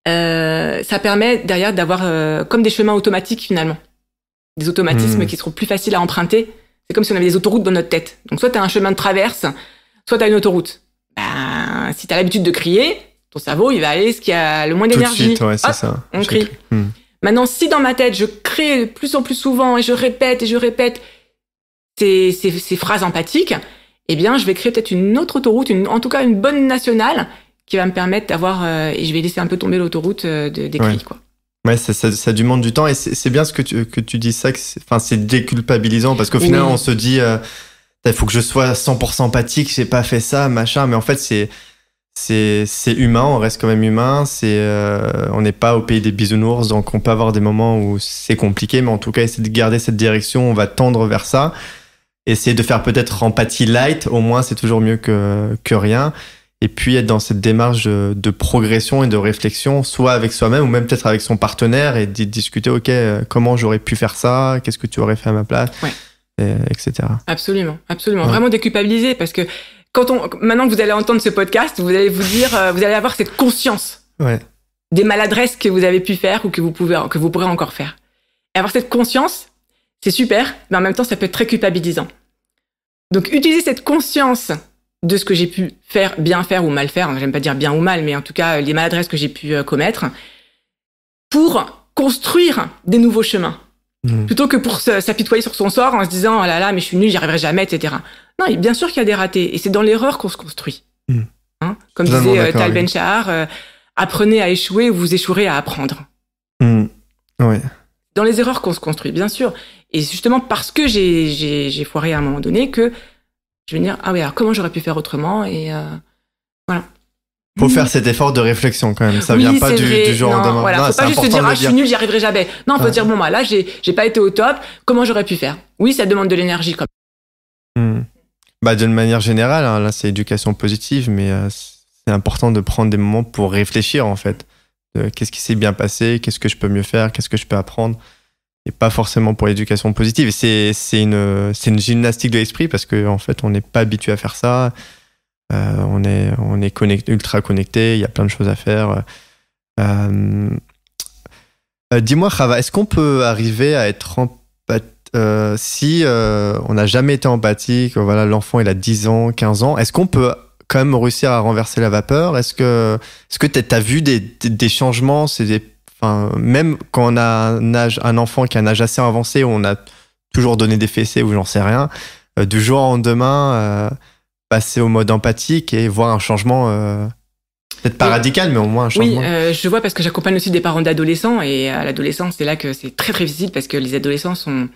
Ça permet derrière d'avoir comme des chemins automatiques, finalement. Des automatismes qui seront plus faciles à emprunter. C'est comme si on avait des autoroutes dans notre tête. Donc soit t'as un chemin de traverse, soit t'as une autoroute. Ben, si t'as l'habitude de crier, ton cerveau, il va aller ce qui a le moins d'énergie. Tout de suite, ouais, c'est hop, ça. on crie. Maintenant, si dans ma tête, je crée de plus en plus souvent et je répète ces phrases empathiques, eh bien, je vais créer peut-être une autre autoroute, en tout cas une bonne nationale, qui va me permettre d'avoir... et je vais laisser un peu tomber l'autoroute des cris, quoi. Ouais, ça demande du temps et c'est bien ce que tu dis ça, c'est déculpabilisant parce qu'au final, on se dit, il faut que je sois 100% empathique, j'ai pas fait ça, machin, mais en fait, c'est humain, on reste quand même humain, on n'est pas au pays des bisounours, donc on peut avoir des moments où c'est compliqué, mais en tout cas, essayer de garder cette direction, on va tendre vers ça. Essayer de faire peut-être empathie light, au moins, c'est toujours mieux que rien. Et puis être dans cette démarche de progression et de réflexion, soit avec soi-même ou même peut-être avec son partenaire et discuter, ok, comment j'aurais pu faire ça, qu'est-ce que tu aurais fait à ma place, etc. Absolument. Ouais. Vraiment déculpabiliser, parce que maintenant que vous allez entendre ce podcast, vous allez vous dire, vous allez avoir cette conscience des maladresses que vous avez pu faire ou que vous pourrez encore faire. Et avoir cette conscience, c'est super, mais en même temps, ça peut être très culpabilisant. Donc, utiliser cette conscience de ce que j'ai pu bien faire ou mal faire, j'aime pas dire bien ou mal, mais en tout cas, les maladresses que j'ai pu commettre, pour construire des nouveaux chemins. Plutôt que pour s'apitoyer sur son sort en se disant, oh là là, mais je suis nul, j'y arriverai jamais, etc. Non, bien sûr qu'il y a des ratés, et c'est dans l'erreur qu'on se construit. Comme disait Tal Ben-Shahar, apprenez à échouer ou vous échouerez à apprendre. Ouais. Dans les erreurs qu'on se construit, bien sûr. Et c'est justement parce que j'ai foiré à un moment donné que je vais me dire, ah oui, alors comment j'aurais pu faire autrement, et voilà. Faut faire cet effort de réflexion quand même, ça vient pas du jour au lendemain. Voilà, faut pas juste se dire, je suis nul, j'y arriverai jamais. Non, faut dire, bon, bah là, j'ai pas été au top, comment j'aurais pu faire? Oui, ça demande de l'énergie quand même. Bah, d'une manière générale, hein, là, c'est éducation positive, mais c'est important de prendre des moments pour réfléchir, en fait. Qu'est-ce qui s'est bien passé, qu'est-ce que je peux mieux faire, qu'est-ce que je peux apprendre, et pas forcément pour l'éducation positive. Et c'est une gymnastique de l'esprit parce que en fait, on n'est pas habitué à faire ça. On est ultra connecté, il y a plein de choses à faire. Dis-moi, Chava, est-ce qu'on peut arriver à être si on n'a jamais été empathique, voilà, l'enfant il a 10 ans, 15 ans, est-ce qu'on peut quand même réussir à renverser la vapeur? Est-ce que t'as vu des changements? Même quand on a un enfant qui a un âge assez avancé, où on a toujours donné des fessées ou j'en sais rien, du jour au lendemain, passer au mode empathique et voir un changement, peut-être pas radical, mais au moins un changement. Oui, je vois parce que j'accompagne aussi des parents d'adolescents, et à l'adolescence, c'est là que c'est très très difficile parce que les adolescents sont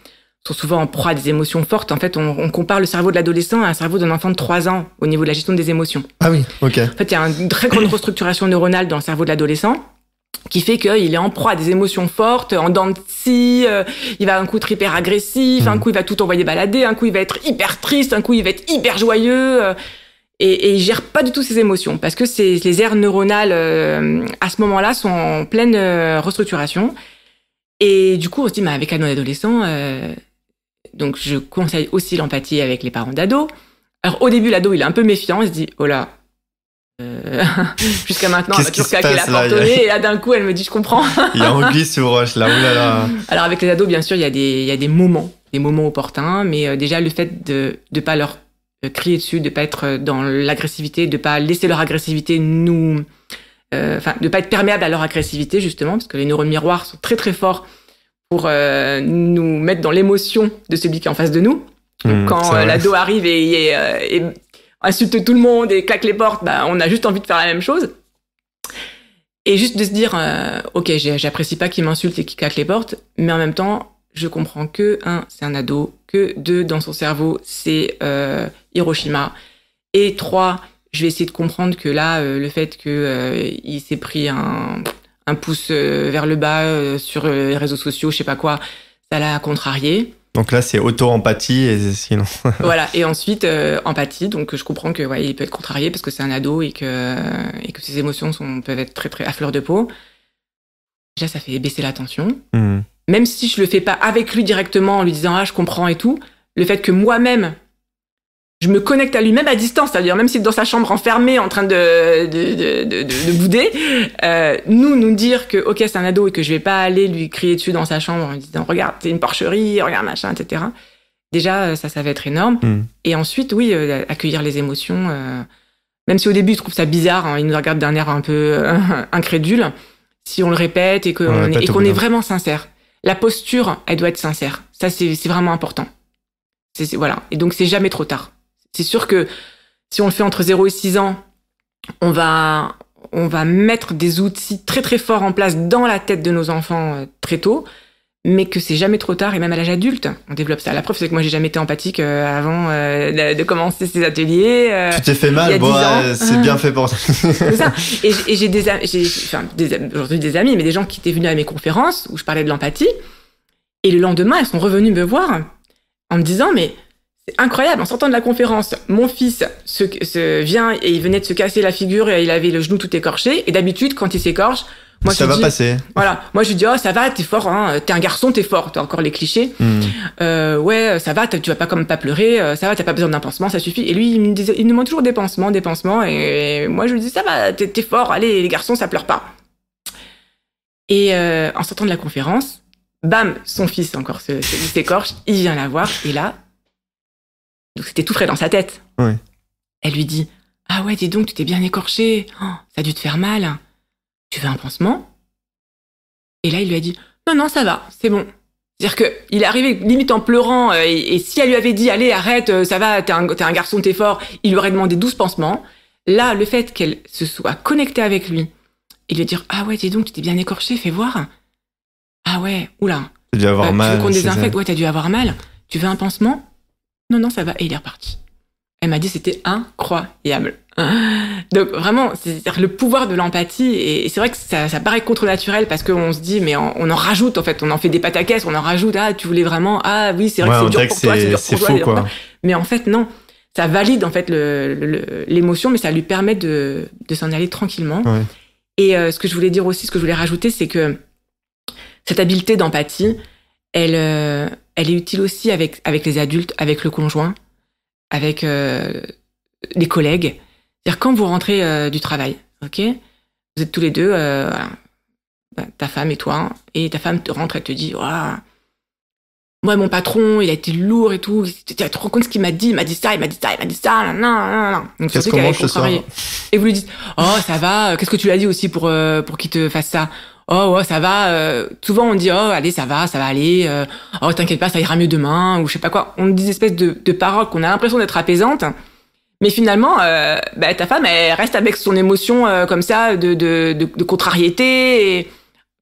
sont souvent en proie à des émotions fortes. En fait, on compare le cerveau de l'adolescent à un cerveau d'un enfant de 3 ans au niveau de la gestion des émotions. Ah oui, ok. En fait, il y a une très grande restructuration neuronale dans le cerveau de l'adolescent qui fait qu'il est en proie à des émotions fortes, en dents de scie, il va un coup être hyper agressif, un coup il va tout envoyer balader, un coup il va être hyper triste, un coup il va être hyper joyeux, et il gère pas du tout ses émotions parce que les aires neuronales à ce moment-là sont en pleine restructuration. Et du coup, on se dit, avec un adolescent, donc je conseille aussi l'empathie avec les parents d'ados. Alors au début, l'ado il est un peu méfiant, il se dit, oh là. Jusqu'à maintenant, elle m'a toujours claqué la porte au nez, et là d'un coup, elle me dit, je comprends. Il y a anguille sous roche, là, oulala. Alors avec les ados, bien sûr, il y a des moments opportuns, mais déjà le fait de pas leur crier dessus, de pas être dans l'agressivité, de pas laisser leur agressivité de pas être perméable à leur agressivité justement, parce que les neurones miroirs sont très très forts pour nous mettre dans l'émotion de celui qui est en face de nous. Donc, quand l'ado arrive et insulte tout le monde et claque les portes, on a juste envie de faire la même chose. Et juste de se dire, ok, j'apprécie pas qu'il m'insulte et qu'il claque les portes, mais en même temps, je comprends que, c'est un ado, que 2, dans son cerveau, c'est Hiroshima, et 3, je vais essayer de comprendre que là, le fait que il s'est pris un pouce vers le bas sur les réseaux sociaux, je sais pas quoi, ça l'a contrarié. Donc là, c'est auto-empathie et sinon... Voilà, et ensuite, empathie. Donc je comprends que il peut être contrarié parce que c'est un ado et que ses émotions peuvent être très, très à fleur de peau. Déjà, ça fait baisser la tension. Même si je le fais pas avec lui directement en lui disant « Ah, je comprends » et tout, le fait que moi-même, je me connecte à lui, même à distance, c'est-à-dire même s'il est dans sa chambre enfermé en train de bouder, nous dire que ok c'est un ado et que je vais pas aller lui crier dessus dans sa chambre en lui disant regarde c'est une porcherie, regarde machin, etc. Déjà ça va être énorme. Et ensuite oui accueillir les émotions, même si au début il trouve ça bizarre, il nous regarde d'un air un peu incrédule. Si on le répète et qu'on est vraiment sincère, la posture elle doit être sincère. Ça c'est vraiment important. Voilà. Et donc c'est jamais trop tard. C'est sûr que si on le fait entre 0 et 6 ans, on va mettre des outils très très forts en place dans la tête de nos enfants très tôt, mais que c'est jamais trop tard et même à l'âge adulte, on développe ça. La preuve, c'est que moi j'ai jamais été empathique avant de commencer ces ateliers. Tu t'es fait mal, c'est bien fait pour ça. C'est ça. Et j'ai aujourd'hui des amis, mais des gens qui étaient venus à mes conférences où je parlais de l'empathie, et le lendemain, elles sont revenues me voir en me disant mais c'est incroyable, en sortant de la conférence, mon fils vient et il venait de se casser la figure et il avait le genou tout écorché. Et d'habitude, quand il s'écorche, moi ça va passer. Voilà, moi je lui dis oh ça va, t'es fort, t'es un garçon, t'es fort, t'as encore les clichés. Ouais, ça va, tu vas pas comme pas pleurer, ça va, t'as pas besoin d'un pansement, ça suffit. Et lui, il me demande toujours des pansements, et moi je lui dis ça va, t'es fort, allez les garçons ça pleure pas. Et en sortant de la conférence, bam, son fils encore s'écorche, il vient la voir et là. Donc c'était tout frais dans sa tête. Ouais. Elle lui dit « Ah ouais, dis donc, tu t'es bien écorché. Oh, ça a dû te faire mal. Tu veux un pansement ?» Et là, il lui a dit « Non, ça va, c'est bon. » C'est-à-dire qu'il est arrivé limite en pleurant et si elle lui avait dit « Allez, arrête, ça va, t'es un garçon, t'es fort », il lui aurait demandé 12 pansements. Là, le fait qu'elle se soit connectée avec lui et lui dire « Ah ouais, dis donc, tu t'es bien écorché, fais voir. » Ah ouais, oula. T'as dû avoir mal. Tu veux qu'on désinfecte ? Ouais, t'as dû avoir mal. Tu veux un pansement ? Non, ça va. Et il est reparti. Elle m'a dit c'était incroyable. Donc vraiment, c'est-à-dire le pouvoir de l'empathie. Et c'est vrai que ça paraît contre-naturel parce qu'on se dit, mais on en rajoute en fait. On en fait des pataquès, on en rajoute. Ah, tu voulais vraiment. Ah oui, c'est vrai que c'est dur pour toi, c'est dur pour toi. Faux, quoi. Mais en fait, non. Ça valide en fait l'émotion, mais ça lui permet de s'en aller tranquillement. Ouais. Et ce que je voulais dire aussi, ce que je voulais rajouter, c'est que cette habileté d'empathie, elle est utile aussi avec les adultes, avec le conjoint, avec les collègues. C'est-à-dire quand vous rentrez du travail, ok, vous êtes tous les deux, ta femme et toi, et ta femme te rentre et te dit moi mon patron il a été lourd et tout, tu te rends compte ce qu'il m'a dit, il m'a dit ça, non. Donc qu'est-ce qu'on mange ce soir ? Et vous lui dites ça va, qu'est-ce que tu lui as dit aussi pour qu'il te fasse ça ? Oh ouais, ça va. Souvent on dit allez ça va aller. T'inquiète pas, ça ira mieux demain ou je sais pas quoi. On dit des espèces de paroles qu'on a l'impression d'être apaisantes, mais finalement ta femme elle reste avec son émotion comme ça de contrariété, et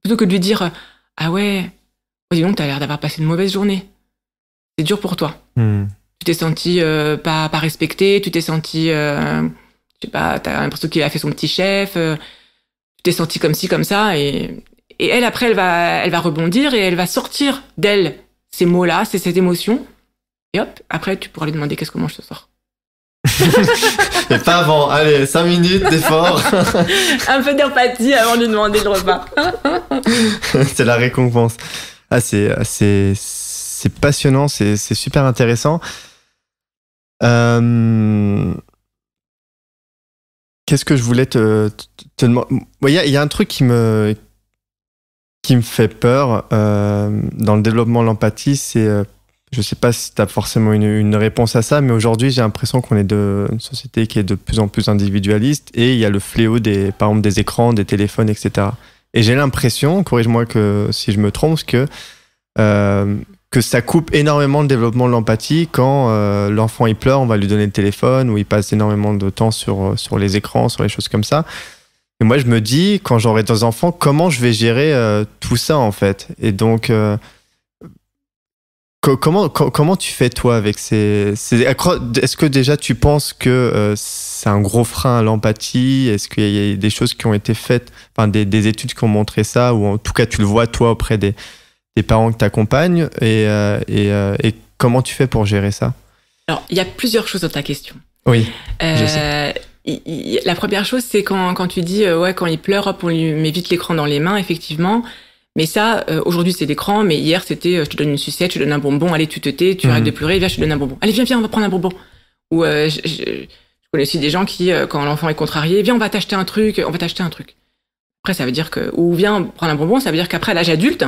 plutôt que de lui dire ah ouais, dis donc t'as l'air d'avoir passé une mauvaise journée. c'est dur pour toi. Tu t'es senti pas respecté, tu t'es senti, je sais pas, t'as l'impression qu'il a fait son petit chef, tu t'es senti comme ci, comme ça, et elle, après, elle va rebondir et elle va sortir d'elle ces mots-là, c'est cette émotion, et hop, après, tu pourras lui demander qu'est-ce que mange ce soir. Mais pas avant, allez, 5 minutes d'effort. Un peu d'empathie avant de lui demander le repas. C'est la récompense. Ah, c'est passionnant, c'est super intéressant. Qu'est-ce que je voulais te demander? Il y a un truc qui me fait peur dans le développement de l'empathie, c'est, je sais pas si tu as forcément une réponse à ça, mais aujourd'hui j'ai l'impression qu'on est une société qui est de plus en plus individualiste, et il y a le fléau par exemple des écrans, des téléphones, etc. Et j'ai l'impression, corrige-moi si je me trompe, que ça coupe énormément le développement de l'empathie. Quand l'enfant il pleure, on va lui donner le téléphone, ou il passe énormément de temps sur les écrans, sur les choses comme ça. Et moi, je me dis, quand j'aurai 2 enfants, comment je vais gérer tout ça, en fait? Et donc, comment tu fais, toi, avec est-ce que déjà, tu penses que c'est un gros frein à l'empathie? Est-ce qu'il y a des choses qui ont été faites, enfin, des études qui ont montré ça, ou en tout cas, tu le vois, toi, auprès des parents que tu accompagnes, et comment tu fais pour gérer ça? Alors, il y a plusieurs choses dans ta question. Oui, je sais. La première chose, c'est quand tu dis quand il pleure, hop, on lui met vite l'écran dans les mains, effectivement. Mais ça, aujourd'hui c'est l'écran, mais hier c'était je te donne une sucette, je te donne un bonbon, allez tu te tais, tu arrêtes de pleurer, viens je te donne un bonbon. Allez viens on va prendre un bonbon. Ou je connais aussi des gens qui quand l'enfant est contrarié, viens on va t'acheter un truc. Après ça veut dire que ou viens prendre un bonbon, ça veut dire qu'après à l'âge adulte,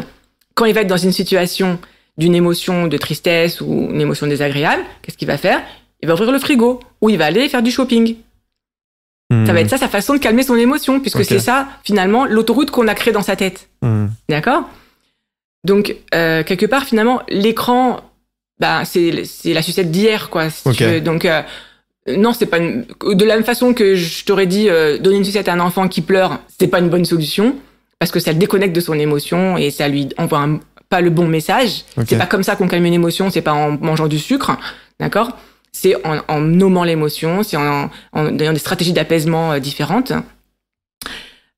quand il va être dans une situation d'une émotion de tristesse ou une émotion désagréable, qu'est-ce qu'il va faire? Il va ouvrir le frigo ou il va aller faire du shopping. Ça va être ça, sa façon de calmer son émotion, puisque c'est ça, finalement, l'autoroute qu'on a créée dans sa tête. D'accord? Donc, quelque part, finalement, l'écran, c'est la sucette d'hier, quoi, si tu veux. Donc, non, c'est pas de la même façon que je t'aurais dit, donner une sucette à un enfant qui pleure, c'est pas une bonne solution, parce que ça le déconnecte de son émotion et ça lui envoie pas le bon message. C'est pas comme ça qu'on calme une émotion, c'est pas en mangeant du sucre, d'accord? C'est en nommant l'émotion, c'est en ayant des stratégies d'apaisement différentes.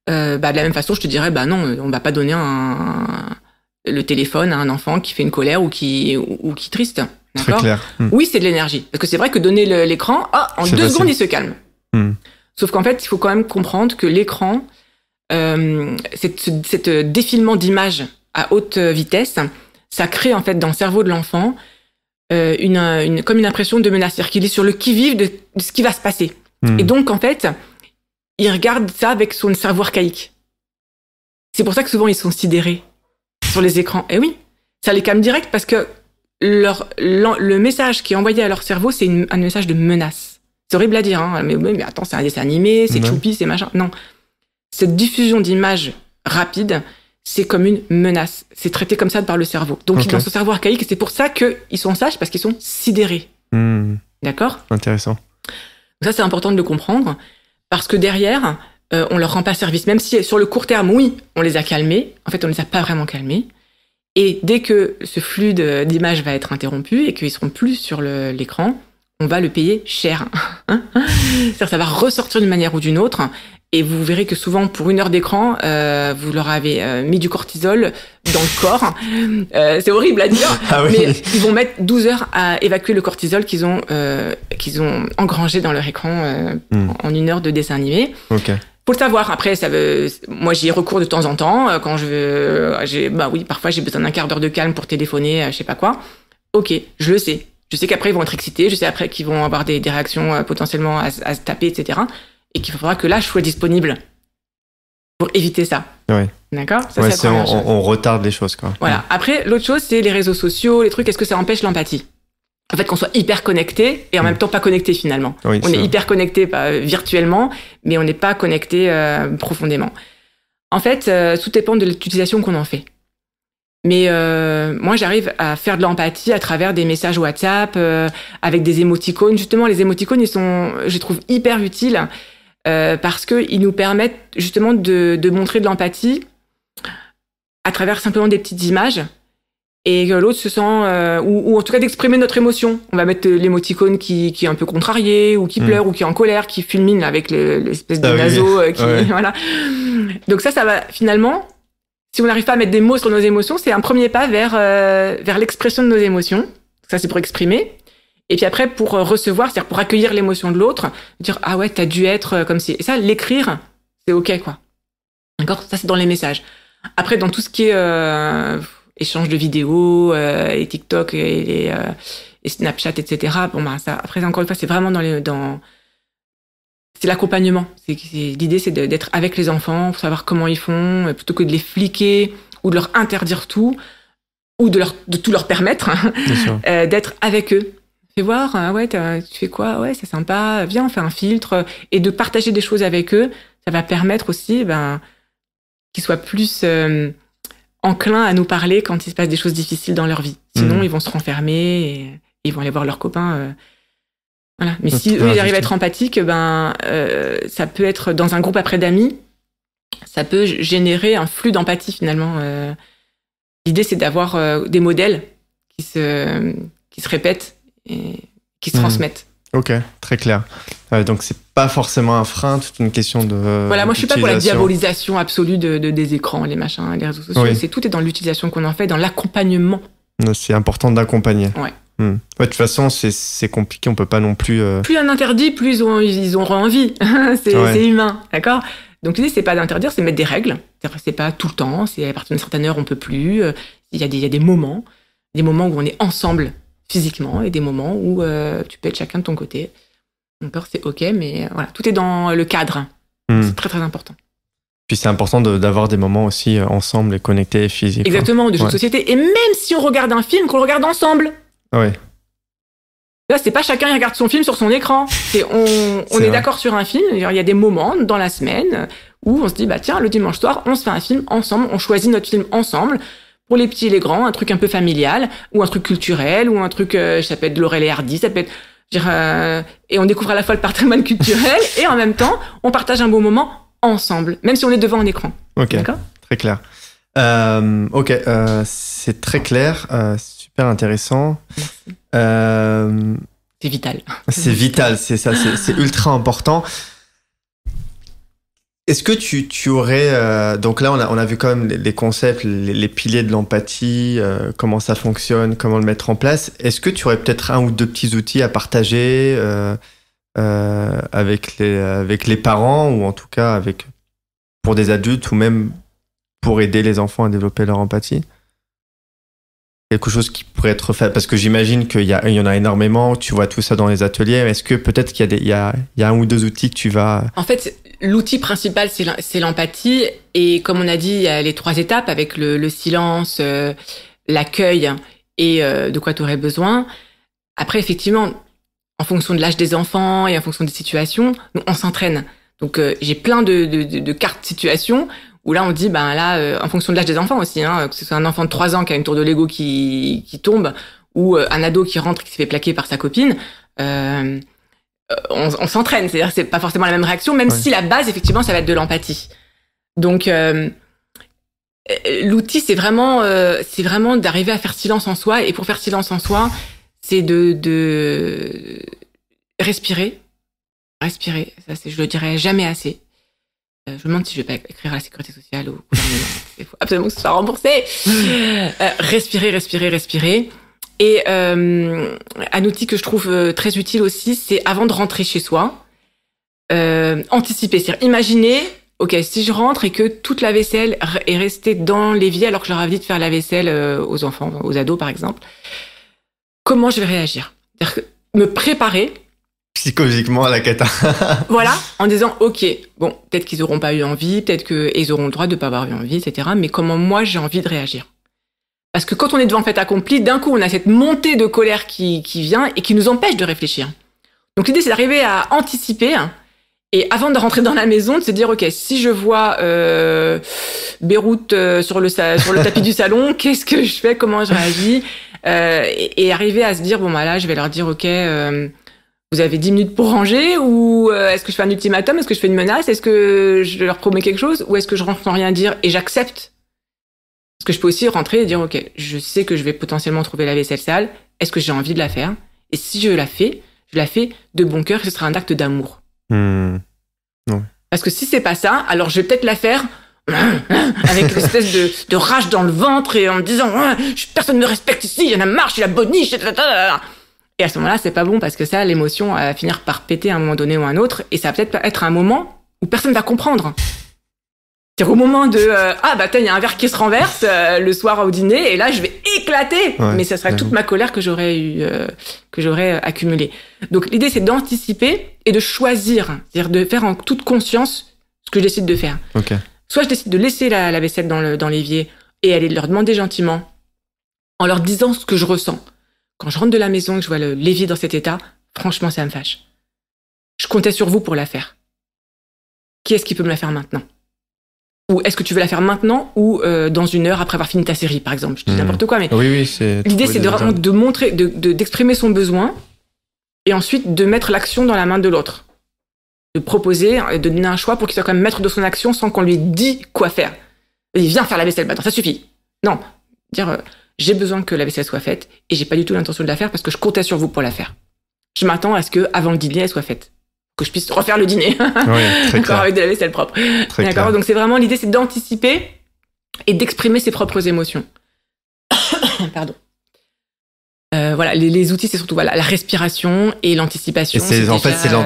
De la même façon, je te dirais, non, on va pas donner le téléphone à un enfant qui fait une colère ou qui est triste. D'accord? Très clair. Oui, c'est de l'énergie. Parce que c'est vrai que donner l'écran, en 2 secondes, il se calme. Sauf qu'en fait, il faut quand même comprendre que l'écran, cette défilement d'images à haute vitesse, ça crée en fait dans le cerveau de l'enfant comme une impression de menace, c'est-à-dire qu'il est sur le qui-vive de ce qui va se passer. Et donc, en fait, il regarde ça avec son cerveau archaïque. C'est pour ça que souvent, ils sont sidérés sur les écrans. Et oui, ça les calme direct parce que le message qui est envoyé à leur cerveau, c'est un message de menace. C'est horrible à dire, hein, mais attends, c'est un dessin animé, c'est choupi, c'est machin. Non. Cette diffusion d'images rapide, c'est comme une menace. C'est traité comme ça par le cerveau. Donc, dans son cerveau archaïque, c'est pour ça qu'ils sont sages, parce qu'ils sont sidérés. D'accord? Intéressant. Donc ça, c'est important de le comprendre, parce que derrière, on leur rend pas service. Même si, sur le court terme, oui, on les a calmés. En fait, on les a pas vraiment calmés. Et dès que ce flux d'images va être interrompu et qu'ils seront plus sur l'écran, on va le payer cher. C'est-à-dire que ça va ressortir d'une manière ou d'une autre. Et vous verrez que souvent, pour 1 heure d'écran, vous leur avez mis du cortisol dans le corps. C'est horrible à dire, mais ils vont mettre 12 heures à évacuer le cortisol qu'ils ont engrangé dans leur écran en 1 heure de dessin animé. Faut le savoir. Après, moi, j'y ai recours de temps en temps. Quand parfois, j'ai besoin d'un quart d'heure de calme pour téléphoner, je sais pas quoi. Ok, je le sais. Je sais qu'après, ils vont être excités. Je sais après qu'ils vont avoir des réactions potentiellement à se taper, etc. Et qu'il faudra que là, je sois disponible pour éviter ça. Ouais. D'accord? Ça, c'est on retarde les choses, quoi. Voilà. Après, l'autre chose, c'est les réseaux sociaux, les trucs. Est-ce que ça empêche l'empathie? En fait, qu'on soit hyper connecté et en même temps pas connecté, finalement. Oui, on est hyper connecté virtuellement, mais on n'est pas connecté profondément. En fait, tout dépend de l'utilisation qu'on en fait. Mais moi, j'arrive à faire de l'empathie à travers des messages WhatsApp, avec des émoticônes. Justement, les émoticônes, je les trouve hyper utiles parce qu'ils nous permettent justement de montrer de l'empathie à travers simplement des petites images et que l'autre se sent ou en tout cas d'exprimer notre émotion. On va mettre l'émoticône qui est un peu contrarié ou qui pleure ou qui est en colère, qui fulmine avec l'espèce de naso voilà. Donc ça va finalement, si on n'arrive pas à mettre des mots sur nos émotions, c'est un premier pas vers l'expression de nos émotions. Ça c'est pour exprimer. Et puis après pour recevoir, c'est-à-dire pour accueillir l'émotion de l'autre, dire ah ouais, t'as dû être comme si. Et ça, l'écrire, c'est ok quoi. D'accord, ça c'est dans les messages. Après dans tout ce qui est échange de vidéos, et TikTok et Snapchat, etc. Bon bah ça, après encore une fois, c'est vraiment c'est l'accompagnement. L'idée, c'est d'être avec les enfants, pour savoir comment ils font, plutôt que de les fliquer ou de leur interdire tout, ou de tout leur permettre, d'être avec eux. Fais voir, ouais, tu fais quoi? Ouais, c'est sympa. Viens, on fait un filtre, et de partager des choses avec eux, ça va permettre aussi, qu'ils soient plus enclins à nous parler quand il se passe des choses difficiles dans leur vie. Sinon, ils vont se renfermer et ils vont aller voir leurs copains. Voilà. Mais si eux, ils arrivent à être empathiques, ça peut être dans un groupe après d'amis, ça peut générer un flux d'empathie finalement. L'idée, c'est d'avoir des modèles qui se répètent et qui se transmettent. Ok, très clair. Donc c'est pas forcément un frein, c'est une question de. Voilà, moi je suis pas pour la diabolisation absolue des écrans, les machins, les réseaux sociaux. Oui. Tout est dans l'utilisation qu'on en fait, dans l'accompagnement. C'est important d'accompagner. Ouais. Ouais, de toute façon, c'est compliqué, on peut pas non plus. Plus un interdit, plus ils auront envie. C'est humain, d'accord. Donc l'idée c'est pas d'interdire, c'est mettre des règles. C'est pas tout le temps. C'est à partir d'une certaine heure on peut plus. Il y a des moments où on est ensemble physiquement et des moments où tu peux être chacun de ton côté. D'accord, c'est ok, mais voilà, tout est dans le cadre. C'est très très important. Puis c'est important d'avoir des moments aussi ensemble et connectés physiquement. Exactement, de jeux de société. Et même si on regarde un film, qu'on le regarde ensemble. Ouais. Là, c'est pas chacun qui regarde son film sur son écran. On est d'accord sur un film. Il y a des moments dans la semaine où on se dit, tiens, le dimanche soir, on se fait un film ensemble, on choisit notre film ensemble. Pour les petits et les grands, un truc un peu familial, ou un truc culturel, ou un truc, ça peut être de Laurel et Hardy, ça peut être, et on découvre à la fois le patrimoine culturel, et en même temps, on partage un beau moment ensemble, même si on est devant un écran. Ok, d'accord, très clair. C'est très clair, super intéressant. C'est vital. C'est vital, c'est ça, c'est ultra important. Est-ce que tu aurais... donc là, on a vu quand même les concepts, les piliers de l'empathie, comment ça fonctionne, comment le mettre en place. Est-ce que tu aurais peut-être un ou deux petits outils à partager avec les parents, ou en tout cas pour des adultes, ou même pour aider les enfants à développer leur empathie? Quelque chose qui pourrait être fait, parce que j'imagine qu'il y en a énormément, tu vois tout ça dans les ateliers. Est-ce que peut-être qu'il y a un ou deux outils que tu vas... En fait, l'outil principal, c'est l'empathie. Et comme on a dit, il y a les 3 étapes avec le silence, l'accueil et de quoi tu aurais besoin. Après, effectivement, en fonction de l'âge des enfants et en fonction des situations, on s'entraîne. Donc, j'ai plein de cartes situations où là, on dit, en fonction de l'âge des enfants aussi, que ce soit un enfant de 3 ans qui a une tour de Lego qui tombe, ou un ado qui rentre et qui se fait plaquer par sa copine, on s'entraîne. C'est-à-dire que c'est pas forcément la même réaction, même si la base, effectivement, ça va être de l'empathie. Donc, l'outil, c'est vraiment d'arriver à faire silence en soi. Et pour faire silence en soi, c'est de respirer. Respirer. Ça, je le dirais jamais assez. Je me demande si je vais pas écrire à la sécurité sociale ou au gouvernement. Il faut absolument que ce soit remboursé. Respirer. Et un outil que je trouve très utile aussi, c'est avant de rentrer chez soi, anticiper. C'est-à-dire imaginer, ok, si je rentre et que toute la vaisselle est restée dans l'évier alors que je leur avais dit de faire la vaisselle aux enfants, aux ados par exemple, comment je vais réagir? C'est-à-dire que me préparer psychologiquement à la cata. Voilà, en disant, ok, bon, peut-être qu'ils auront pas eu envie, peut-être qu'ils auront le droit de pas avoir eu envie, etc. Mais comment moi j'ai envie de réagir? Parce que quand on est devant le fait accompli, d'un coup on a cette montée de colère qui vient et qui nous empêche de réfléchir. Donc l'idée c'est d'arriver à anticiper et avant de rentrer dans la maison, de se dire, ok, si je vois Beyrouth sur le tapis du salon, qu'est-ce que je fais? Comment je réagis? Et arriver à se dire, bon là je vais leur dire, ok, vous avez 10 minutes pour ranger, ou est-ce que je fais un ultimatum? Est-ce que je fais une menace? Est-ce que je leur promets quelque chose? Ou est-ce que je rentre sans rien dire et j'accepte Parce que je peux aussi rentrer et dire, OK, je sais que je vais potentiellement trouver la vaisselle sale. Est-ce que j'ai envie de la faire? Et si je la fais de bon cœur, ce sera un acte d'amour. Non. Parce que si c'est pas ça, alors je vais peut-être la faire avec une espèce de rage dans le ventre et en me disant, personne ne me respecte ici, il y en a marre, je suis la boniche. Et à ce moment-là, c'est pas bon parce que ça, l'émotion va finir par péter à un moment donné ou à un autre. Et ça va peut-être être un moment où personne va comprendre. C'est-à-dire au moment de il y a un verre qui se renverse le soir au dîner et là je vais éclater, mais ça serait toute ma colère que j'aurais accumulée. Donc l'idée c'est d'anticiper et de choisir, c'est-à-dire de faire en toute conscience ce que je décide de faire. Okay. Soit je décide de laisser la vaisselle dans l'évier et aller leur demander gentiment en leur disant ce que je ressens. Quand je rentre de la maison et que je vois l'évier dans cet état, franchement ça me fâche. Je comptais sur vous pour la faire. Qui est-ce qui peut me la faire maintenant? Ou est-ce que tu veux la faire maintenant ou dans 1 heure après avoir fini ta série, par exemple? Je dis n'importe quoi, mais oui, c'est... l'idée, c'est de montrer, d'exprimer son besoin et ensuite de mettre l'action dans la main de l'autre. De proposer, de donner un choix pour qu'il soit quand même maître de son action sans qu'on lui dise quoi faire. Il vient faire la vaisselle, maintenant, ça suffit. Non, dire j'ai besoin que la vaisselle soit faite et j'ai pas du tout l'intention de la faire parce que je comptais sur vous pour la faire. Je m'attends à ce que avant le dîner, elle soit faite. Que je puisse refaire le dîner. Très clair. Avec de la vaisselle propre. Très D'accord. clair. Donc c'est vraiment l'idée, c'est d'anticiper et d'exprimer ses propres émotions. Pardon. Voilà, les outils, c'est surtout la respiration et l'anticipation. Et c'est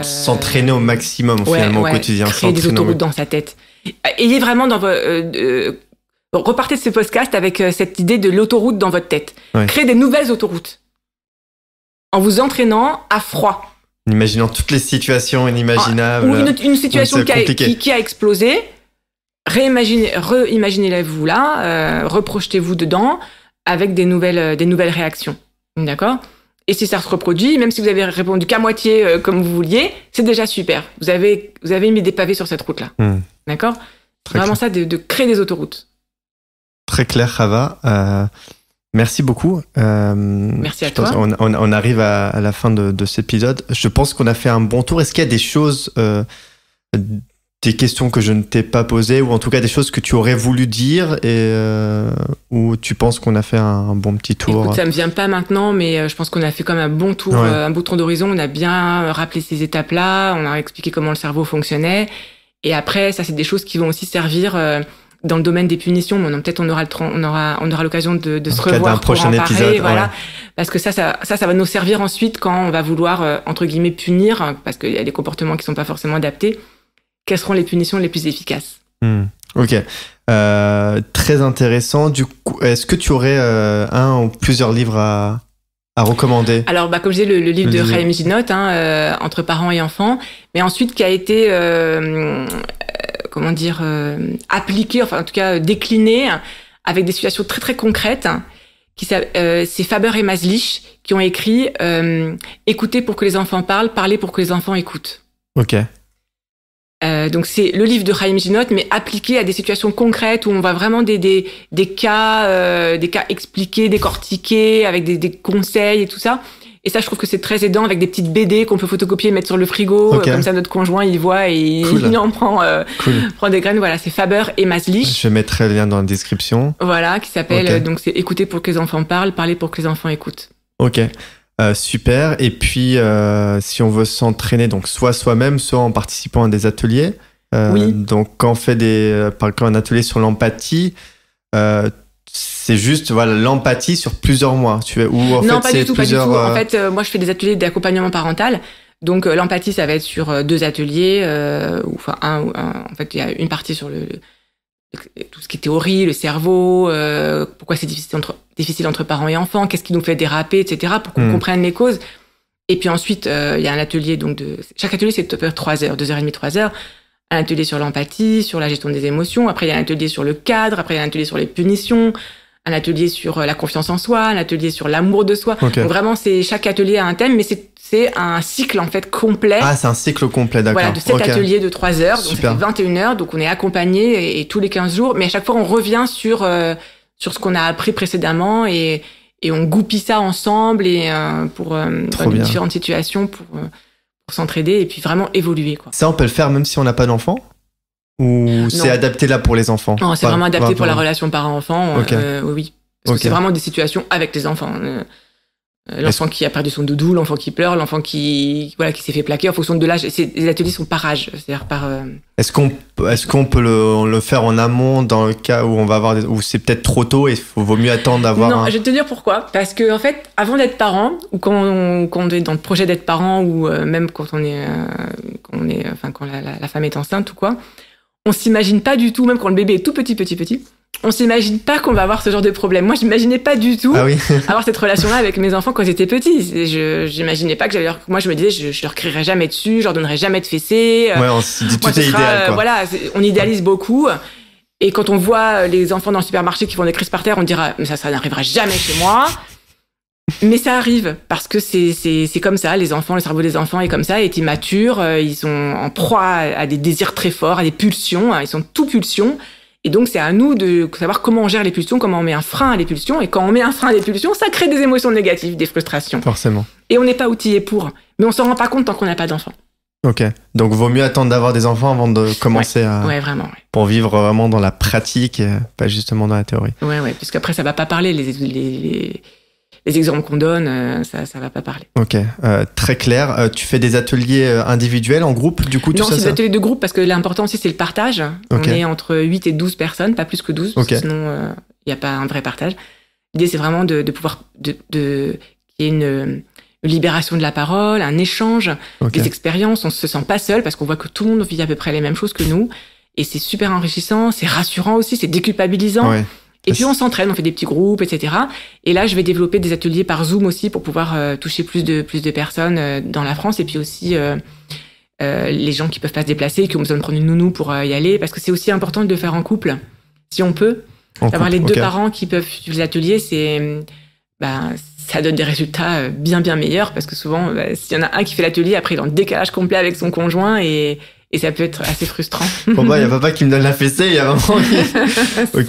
s'entraîner au maximum finalement au quotidien. Créer des autoroutes dans sa tête. Ayez vraiment repartez de ce podcast avec cette idée de l'autoroute dans votre tête. Ouais. Créez des nouvelles autoroutes en vous entraînez à froid. En imaginant toutes les situations inimaginables. Ou une situation qui a explosé. Reimaginez-la-vous là, reprojetez-vous dedans avec des nouvelles réactions. D'accord? Et si ça se reproduit, même si vous avez répondu qu'à moitié comme vous vouliez, c'est déjà super. Vous avez mis des pavés sur cette route-là. D'accord? C'est vraiment ça, de créer des autoroutes. Très clair, Rava. Merci beaucoup. Merci à toi. On arrive à la fin de cet épisode. Je pense qu'on a fait un bon tour. Est-ce qu'il y a des choses, des questions que je ne t'ai pas posées, ou en tout cas des choses que tu aurais voulu dire ou tu penses qu'on a fait un bon petit tour? Écoute, ça me vient pas maintenant, mais je pense qu'on a fait quand même un bon tour, un beau tour d'horizon. On a bien rappelé ces étapes-là. On a expliqué comment le cerveau fonctionnait. Et après, ça, c'est des choses qui vont aussi servir dans le domaine des punitions. Bon, peut-être on aura l'occasion de se revoir pour en parler, voilà. Parce que ça va nous servir ensuite quand on va vouloir entre guillemets punir, parce qu'il y a des comportements qui sont pas forcément adaptés. Quelles seront les punitions les plus efficaces? Ok, très intéressant. Du coup, est-ce que tu aurais un ou plusieurs livres à recommander? Alors, comme je disais, le livre de Chaim Ginott, Entre parents et enfants, mais ensuite qui a été appliqué, enfin en tout cas décliné avec des situations très très concrètes. C'est Faber et Maslich qui ont écrit Écoutez pour que les enfants parlent, parler pour que les enfants écoutent. Ok. Donc c'est le livre de Chaim Ginott, mais appliqué à des situations concrètes où on va vraiment des cas expliqués, décortiqués, avec des conseils et tout ça. Et ça, je trouve que c'est très aidant avec des petites BD qu'on peut photocopier et mettre sur le frigo. Comme ça, notre conjoint, il voit et il en prend des graines. Voilà, c'est Faber et Maslich. Je mettrai le lien dans la description. Voilà, qui s'appelle, donc c'est Écouter pour que les enfants parlent, parler pour que les enfants écoutent. Ok. Super. Et puis, si on veut s'entraîner, donc soit soi-même, soit en participant à des ateliers. Donc, quand on fait un atelier sur l'empathie, c'est juste l'empathie sur plusieurs mois. Non, pas du tout. En fait, moi, je fais des ateliers d'accompagnement parental. Donc, l'empathie, ça va être sur 2 ateliers. En fait, il y a une partie sur tout ce qui est théorie, le cerveau, pourquoi c'est difficile entre parents et enfants, qu'est-ce qui nous fait déraper, etc., pour qu'on comprenne les causes. Et puis ensuite, il y a un atelier, chaque atelier, c'est à peu près 3 heures, 2h30, 3 heures. Un atelier sur l'empathie, sur la gestion des émotions. Après, il y a un atelier sur le cadre. Après, il y a un atelier sur les punitions. Un atelier sur la confiance en soi. Un atelier sur l'amour de soi. Donc vraiment, chaque atelier a un thème, mais c'est un cycle, en fait, complet. Ah, c'est un cycle complet, d'accord. Voilà, de 7 ateliers de 3 heures. Donc, ça fait 21 heures. Donc, on est accompagné et tous les 15 jours. Mais à chaque fois, on revient sur ce qu'on a appris précédemment et on goupille ça ensemble pour différentes situations pour s'entraider et puis vraiment évoluer, quoi. Ça, on peut le faire même si on n'a pas d'enfant? Ou c'est adapté là pour les enfants? Non, c'est vraiment adapté pour la relation parent-enfant. Okay. Oui. Parce que c'est vraiment des situations avec les enfants. L'enfant qui a perdu son doudou, l'enfant qui pleure, l'enfant qui s'est fait plaquer en fonction de l'âge. Les ateliers sont par âge, c'est-à-dire par. Est-ce qu'on peut le faire en amont dans le cas où on va avoir où c'est peut-être trop tôt et vaut mieux attendre d'avoir. Non, je vais te dire pourquoi. Parce que en fait, avant d'être parent ou quand on est dans le projet d'être parent ou même quand quand la femme est enceinte ou quoi, on s'imagine pas du tout, même quand le bébé est tout petit. On s'imagine pas qu'on va avoir ce genre de problème. Moi, j'imaginais pas du tout avoir cette relation-là avec mes enfants quand ils étaient petits. J'imaginais pas que j'allais moi, je me disais, je leur crierais jamais dessus, je leur donnerais jamais de fessées. Ouais, on se dit tout est idéal, quoi. Voilà, on idéalise beaucoup. Et quand on voit les enfants dans le supermarché qui font des crises par terre, on dira, mais ça n'arrivera jamais chez moi. Mais ça arrive, parce que c'est comme ça, les enfants, le cerveau des enfants est comme ça, est immature, ils sont en proie à des désirs très forts, à des pulsions, ils sont tout pulsions. Et donc, c'est à nous de savoir comment on gère les pulsions, comment on met un frein à les pulsions. Et quand on met un frein à les pulsions, ça crée des émotions négatives, des frustrations. Forcément. Et on n'est pas outillé pour. Mais on s'en rend pas compte tant qu'on n'a pas d'enfants. Ok. Donc, vaut mieux attendre d'avoir des enfants avant de commencer à. Ouais, vraiment. Ouais. Pour vivre vraiment dans la pratique, pas justement dans la théorie. Ouais, puisqu'après, ça va pas parler. Les exemples qu'on donne, ça va pas parler. Ok, très clair. Tu fais des ateliers individuels, en groupe, du coup, tout ça? Non, c'est des ateliers de groupe, parce que l'important aussi, c'est le partage. Okay. On est entre 8 et 12 personnes, pas plus que 12, parce que sinon, il n'y a pas un vrai partage. L'idée, c'est vraiment de pouvoir... qu'il y ait une libération de la parole, un échange, des expériences. On se sent pas seul, parce qu'on voit que tout le monde vit à peu près les mêmes choses que nous. Et c'est super enrichissant, c'est rassurant aussi, c'est déculpabilisant. Ouais. Et puis on s'entraîne, on fait des petits groupes, etc. Et là, je vais développer des ateliers par Zoom aussi pour pouvoir toucher plus de personnes dans la France. Et puis aussi les gens qui peuvent pas se déplacer, qui ont besoin de prendre une nounou pour y aller. Parce que c'est aussi important de le faire en couple, si on peut. D'avoir les deux parents qui peuvent suivre les ateliers, ça donne des résultats bien meilleurs. Parce que souvent, s'il y en a un qui fait l'atelier, après il est en décalage complet avec son conjoint et ça peut être assez frustrant. Bon, il y a papa qui me donne la fessée, il y a vraiment... Ok.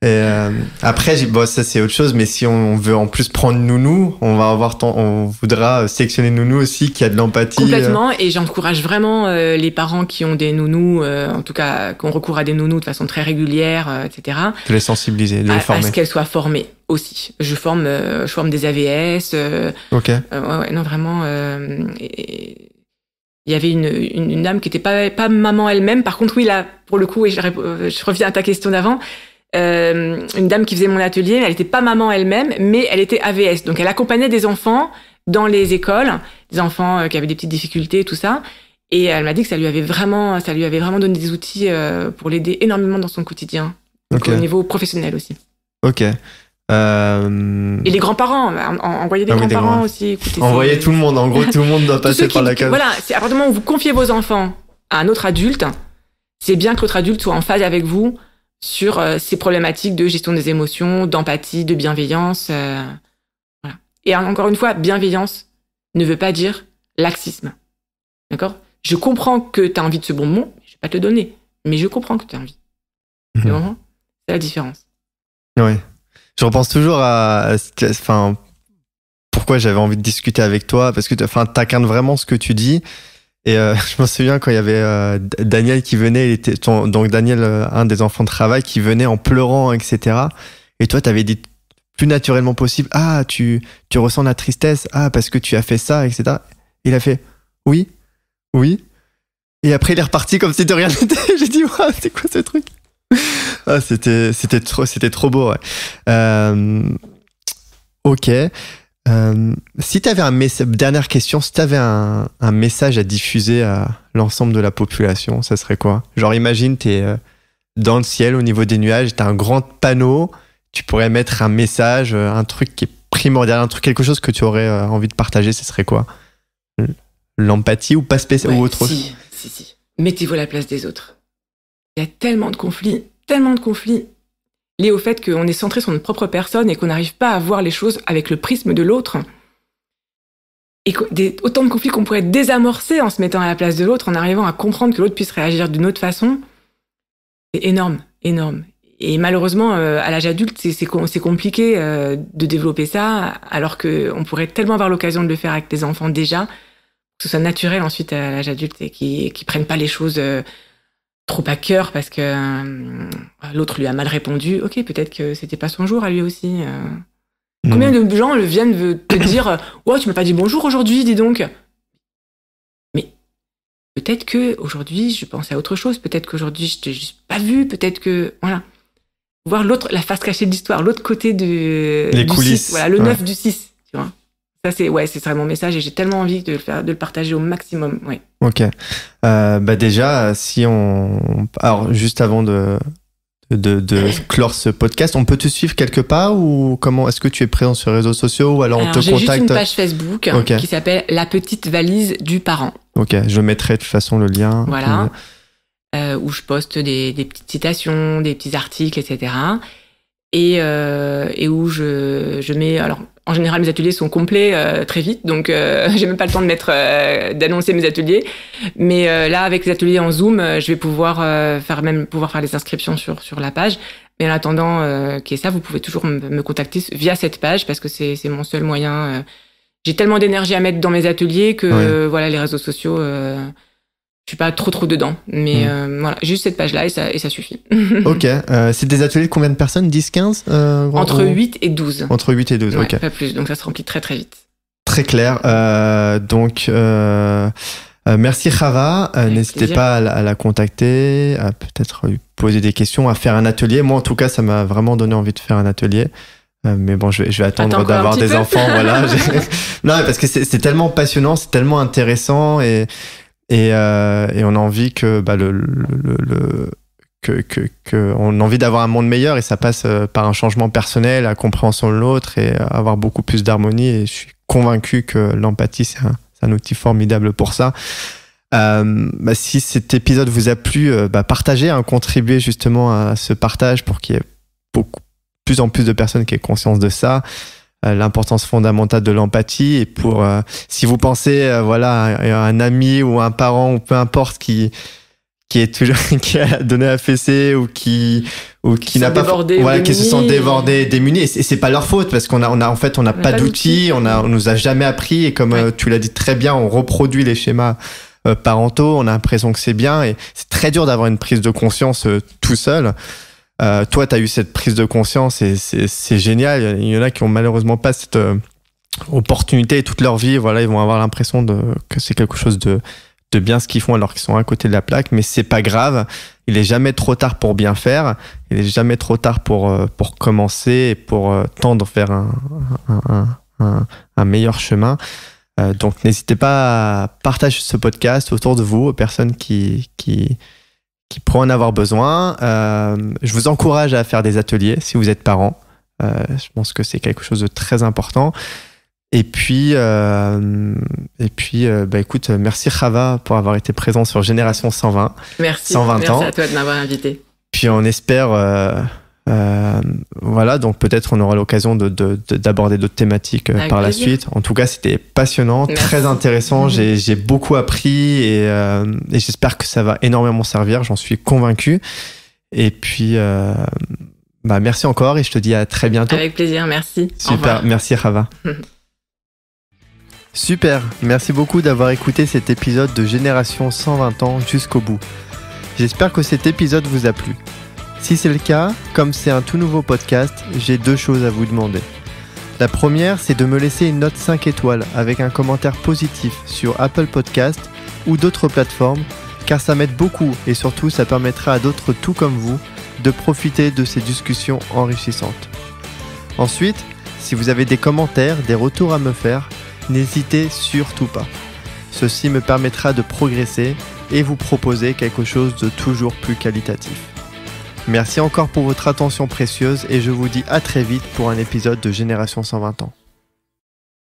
Et après, ça c'est autre chose, mais si on veut en plus prendre nounou, on voudra sélectionner nounou aussi qui a de l'empathie. Complètement, et j'encourage vraiment les parents qui ont des nounous, en tout cas, qui ont recours à des nounous de façon très régulière, etc. De les sensibiliser, de les former. À ce qu'elles soient formées aussi. Je forme des AVS. Ok. Non, vraiment. Il y avait une dame qui était pas maman elle-même. Par contre, oui, là, pour le coup, et je reviens à ta question d'avant. Une dame qui faisait mon atelier, elle était pas maman elle-même, mais elle était AVS. Donc, elle accompagnait des enfants dans les écoles, des enfants qui avaient des petites difficultés, tout ça. Et elle m'a dit que ça lui avait vraiment donné des outils pour l'aider énormément dans son quotidien. Donc, au niveau professionnel aussi. Ok. Et les grands-parents, envoyer des grands-parents aussi. Écoutez, envoyer tout le monde, en gros, tout le monde doit passer par la case. Voilà, c'est à partir du moment où vous confiez vos enfants à un autre adulte, c'est bien que l'autre adulte soit en phase avec vous sur ces problématiques de gestion des émotions, d'empathie, de bienveillance. Voilà. Et encore une fois, bienveillance ne veut pas dire laxisme. D'accord ? Je comprends que tu as envie de ce bonbon, je vais pas te le donner, mais je comprends que tu as envie. C'est la différence. Oui. Je repense toujours à pourquoi j'avais envie de discuter avec toi, parce que t'incarnes vraiment ce que tu dis. Et je me souviens quand il y avait Daniel qui venait, donc Daniel, un des enfants de travail, qui venait en pleurant, etc. Et toi, t'avais dit plus naturellement possible, ah, tu ressens la tristesse, ah, parce que tu as fait ça, etc. Et il a fait, oui. Et après, il est reparti comme si de rien n'était. J'ai dit, waouh, c'est quoi ce truc? Ah, c'était trop beau, ouais. Ok. Si tu avais dernière question, si tu avais un message à diffuser à l'ensemble de la population, ça serait quoi? Genre, imagine, tu es dans le ciel, au niveau des nuages, tu as un grand panneau, tu pourrais mettre un message, un truc qui est primordial, quelque chose que tu aurais envie de partager, ce serait quoi? L'empathie ou pas spécial ou autre chose? Si. Mettez-vous à la place des autres. Il y a tellement de conflits, liés au fait qu'on est centré sur notre propre personne et qu'on n'arrive pas à voir les choses avec le prisme de l'autre. Et autant de conflits qu'on pourrait désamorcer en se mettant à la place de l'autre, en arrivant à comprendre que l'autre puisse réagir d'une autre façon. C'est énorme. Et malheureusement, à l'âge adulte, c'est compliqué de développer ça, alors qu'on pourrait tellement avoir l'occasion de le faire avec les enfants déjà, que ce soit naturel ensuite à l'âge adulte et qui prennent pas les choses trop à cœur parce que l'autre lui a mal répondu. Ok, peut-être que c'était pas son jour à lui aussi. Combien de gens viennent te dire « Oh, tu m'as pas dit bonjour aujourd'hui, dis donc !» Mais peut-être que aujourd'hui je pensais à autre chose. Peut-être qu'aujourd'hui, je t'ai juste pas vu. Peut-être que... Voilà. Voir la face cachée de l'histoire, l'autre côté les coulisses. 6. Voilà, le 9 du 6, tu vois. Ça, c'est ça mon message et j'ai tellement envie de le partager au maximum. Ouais. Ok. Déjà, si alors, juste avant de clore ce podcast, on peut te suivre quelque part ou comment? Est-ce que tu es présent sur les réseaux sociaux ou alors on te j'ai contacte? J'ai juste une page Facebook qui s'appelle La petite valise du parent. Ok, je mettrai de toute façon le lien. Voilà. Où je poste des petites citations, des petits articles, etc. Et où je mets... Alors, en général, mes ateliers sont complets très vite, donc j'ai même pas le temps d'annoncer mes ateliers. Mais là, avec les ateliers en Zoom, je vais pouvoir faire les inscriptions sur la page. Mais en attendant qu'il y ait ça, vous pouvez toujours me contacter via cette page parce que c'est mon seul moyen. J'ai tellement d'énergie à mettre dans mes ateliers que voilà, les réseaux sociaux... je suis pas trop dedans, mais voilà, juste cette page-là et ça suffit. Ok, c'est des ateliers de combien de personnes? 10, 15 Entre 8 et 12. Entre 8 et 12, ouais, ok. Pas plus, donc ça se remplit très très vite. Très clair. Merci Chava, n'hésitez pas à la contacter, à peut-être lui poser des questions, à faire un atelier. Moi en tout cas, ça m'a vraiment donné envie de faire un atelier. Mais bon, je vais attendre d'avoir des enfants, voilà. Non, parce que c'est tellement passionnant, c'est tellement intéressant et on a envie que on a envie d'avoir un monde meilleur et ça passe par un changement personnel, la compréhension de l'autre et avoir beaucoup plus d'harmonie. Et je suis convaincu que l'empathie c'est un outil formidable pour ça. Si cet épisode vous a plu, partagez, contribuez justement à ce partage pour qu'il y ait plus en plus de personnes qui aient conscience de ça. L'importance fondamentale de l'empathie et pour si vous pensez à un ami ou un parent ou peu importe qui est toujours qui a donné la fessée ou qui n'a pas qui se sent débordé, démunis, et c'est pas leur faute parce qu'on a pas d'outils, on nous a jamais appris et comme tu l'as dit très bien, on reproduit les schémas parentaux, on a l'impression que c'est bien et c'est très dur d'avoir une prise de conscience tout seul. Toi, tu as eu cette prise de conscience et c'est génial. Il y en a qui ont malheureusement pas cette opportunité toute leur vie. Voilà, ils vont avoir l'impression que c'est quelque chose de bien ce qu'ils font alors qu'ils sont à côté de la plaque. Mais c'est pas grave. Il est jamais trop tard pour bien faire. Il est jamais trop tard pour commencer et pour tendre vers un meilleur chemin. Donc, n'hésitez pas à partager ce podcast autour de vous aux personnes qui pourraient en avoir besoin. Je vous encourage à faire des ateliers si vous êtes parents. Je pense que c'est quelque chose de très important. Et puis, écoute, merci Chava pour avoir été présent sur Génération 120. Merci. 120 merci ans. à toi de m'avoir invité. Puis on espère, donc peut-être on aura l'occasion d'aborder d'autres thématiques par la suite. En tout cas, c'était passionnant, très intéressant. J'ai beaucoup appris et j'espère que ça va énormément servir. J'en suis convaincu. Et puis, merci encore et je te dis à très bientôt. Avec plaisir, merci. Super, merci Chava. Super, merci beaucoup d'avoir écouté cet épisode de Génération 120 ans jusqu'au bout. J'espère que cet épisode vous a plu. Si c'est le cas, comme c'est un tout nouveau podcast, j'ai 2 choses à vous demander. La première, c'est de me laisser une note 5 étoiles avec un commentaire positif sur Apple Podcast ou d'autres plateformes, car ça m'aide beaucoup et surtout ça permettra à d'autres tout comme vous de profiter de ces discussions enrichissantes. Ensuite, si vous avez des commentaires, des retours à me faire, n'hésitez surtout pas. Ceci me permettra de progresser et vous proposer quelque chose de toujours plus qualitatif. Merci encore pour votre attention précieuse et je vous dis à très vite pour un épisode de Génération 120 ans.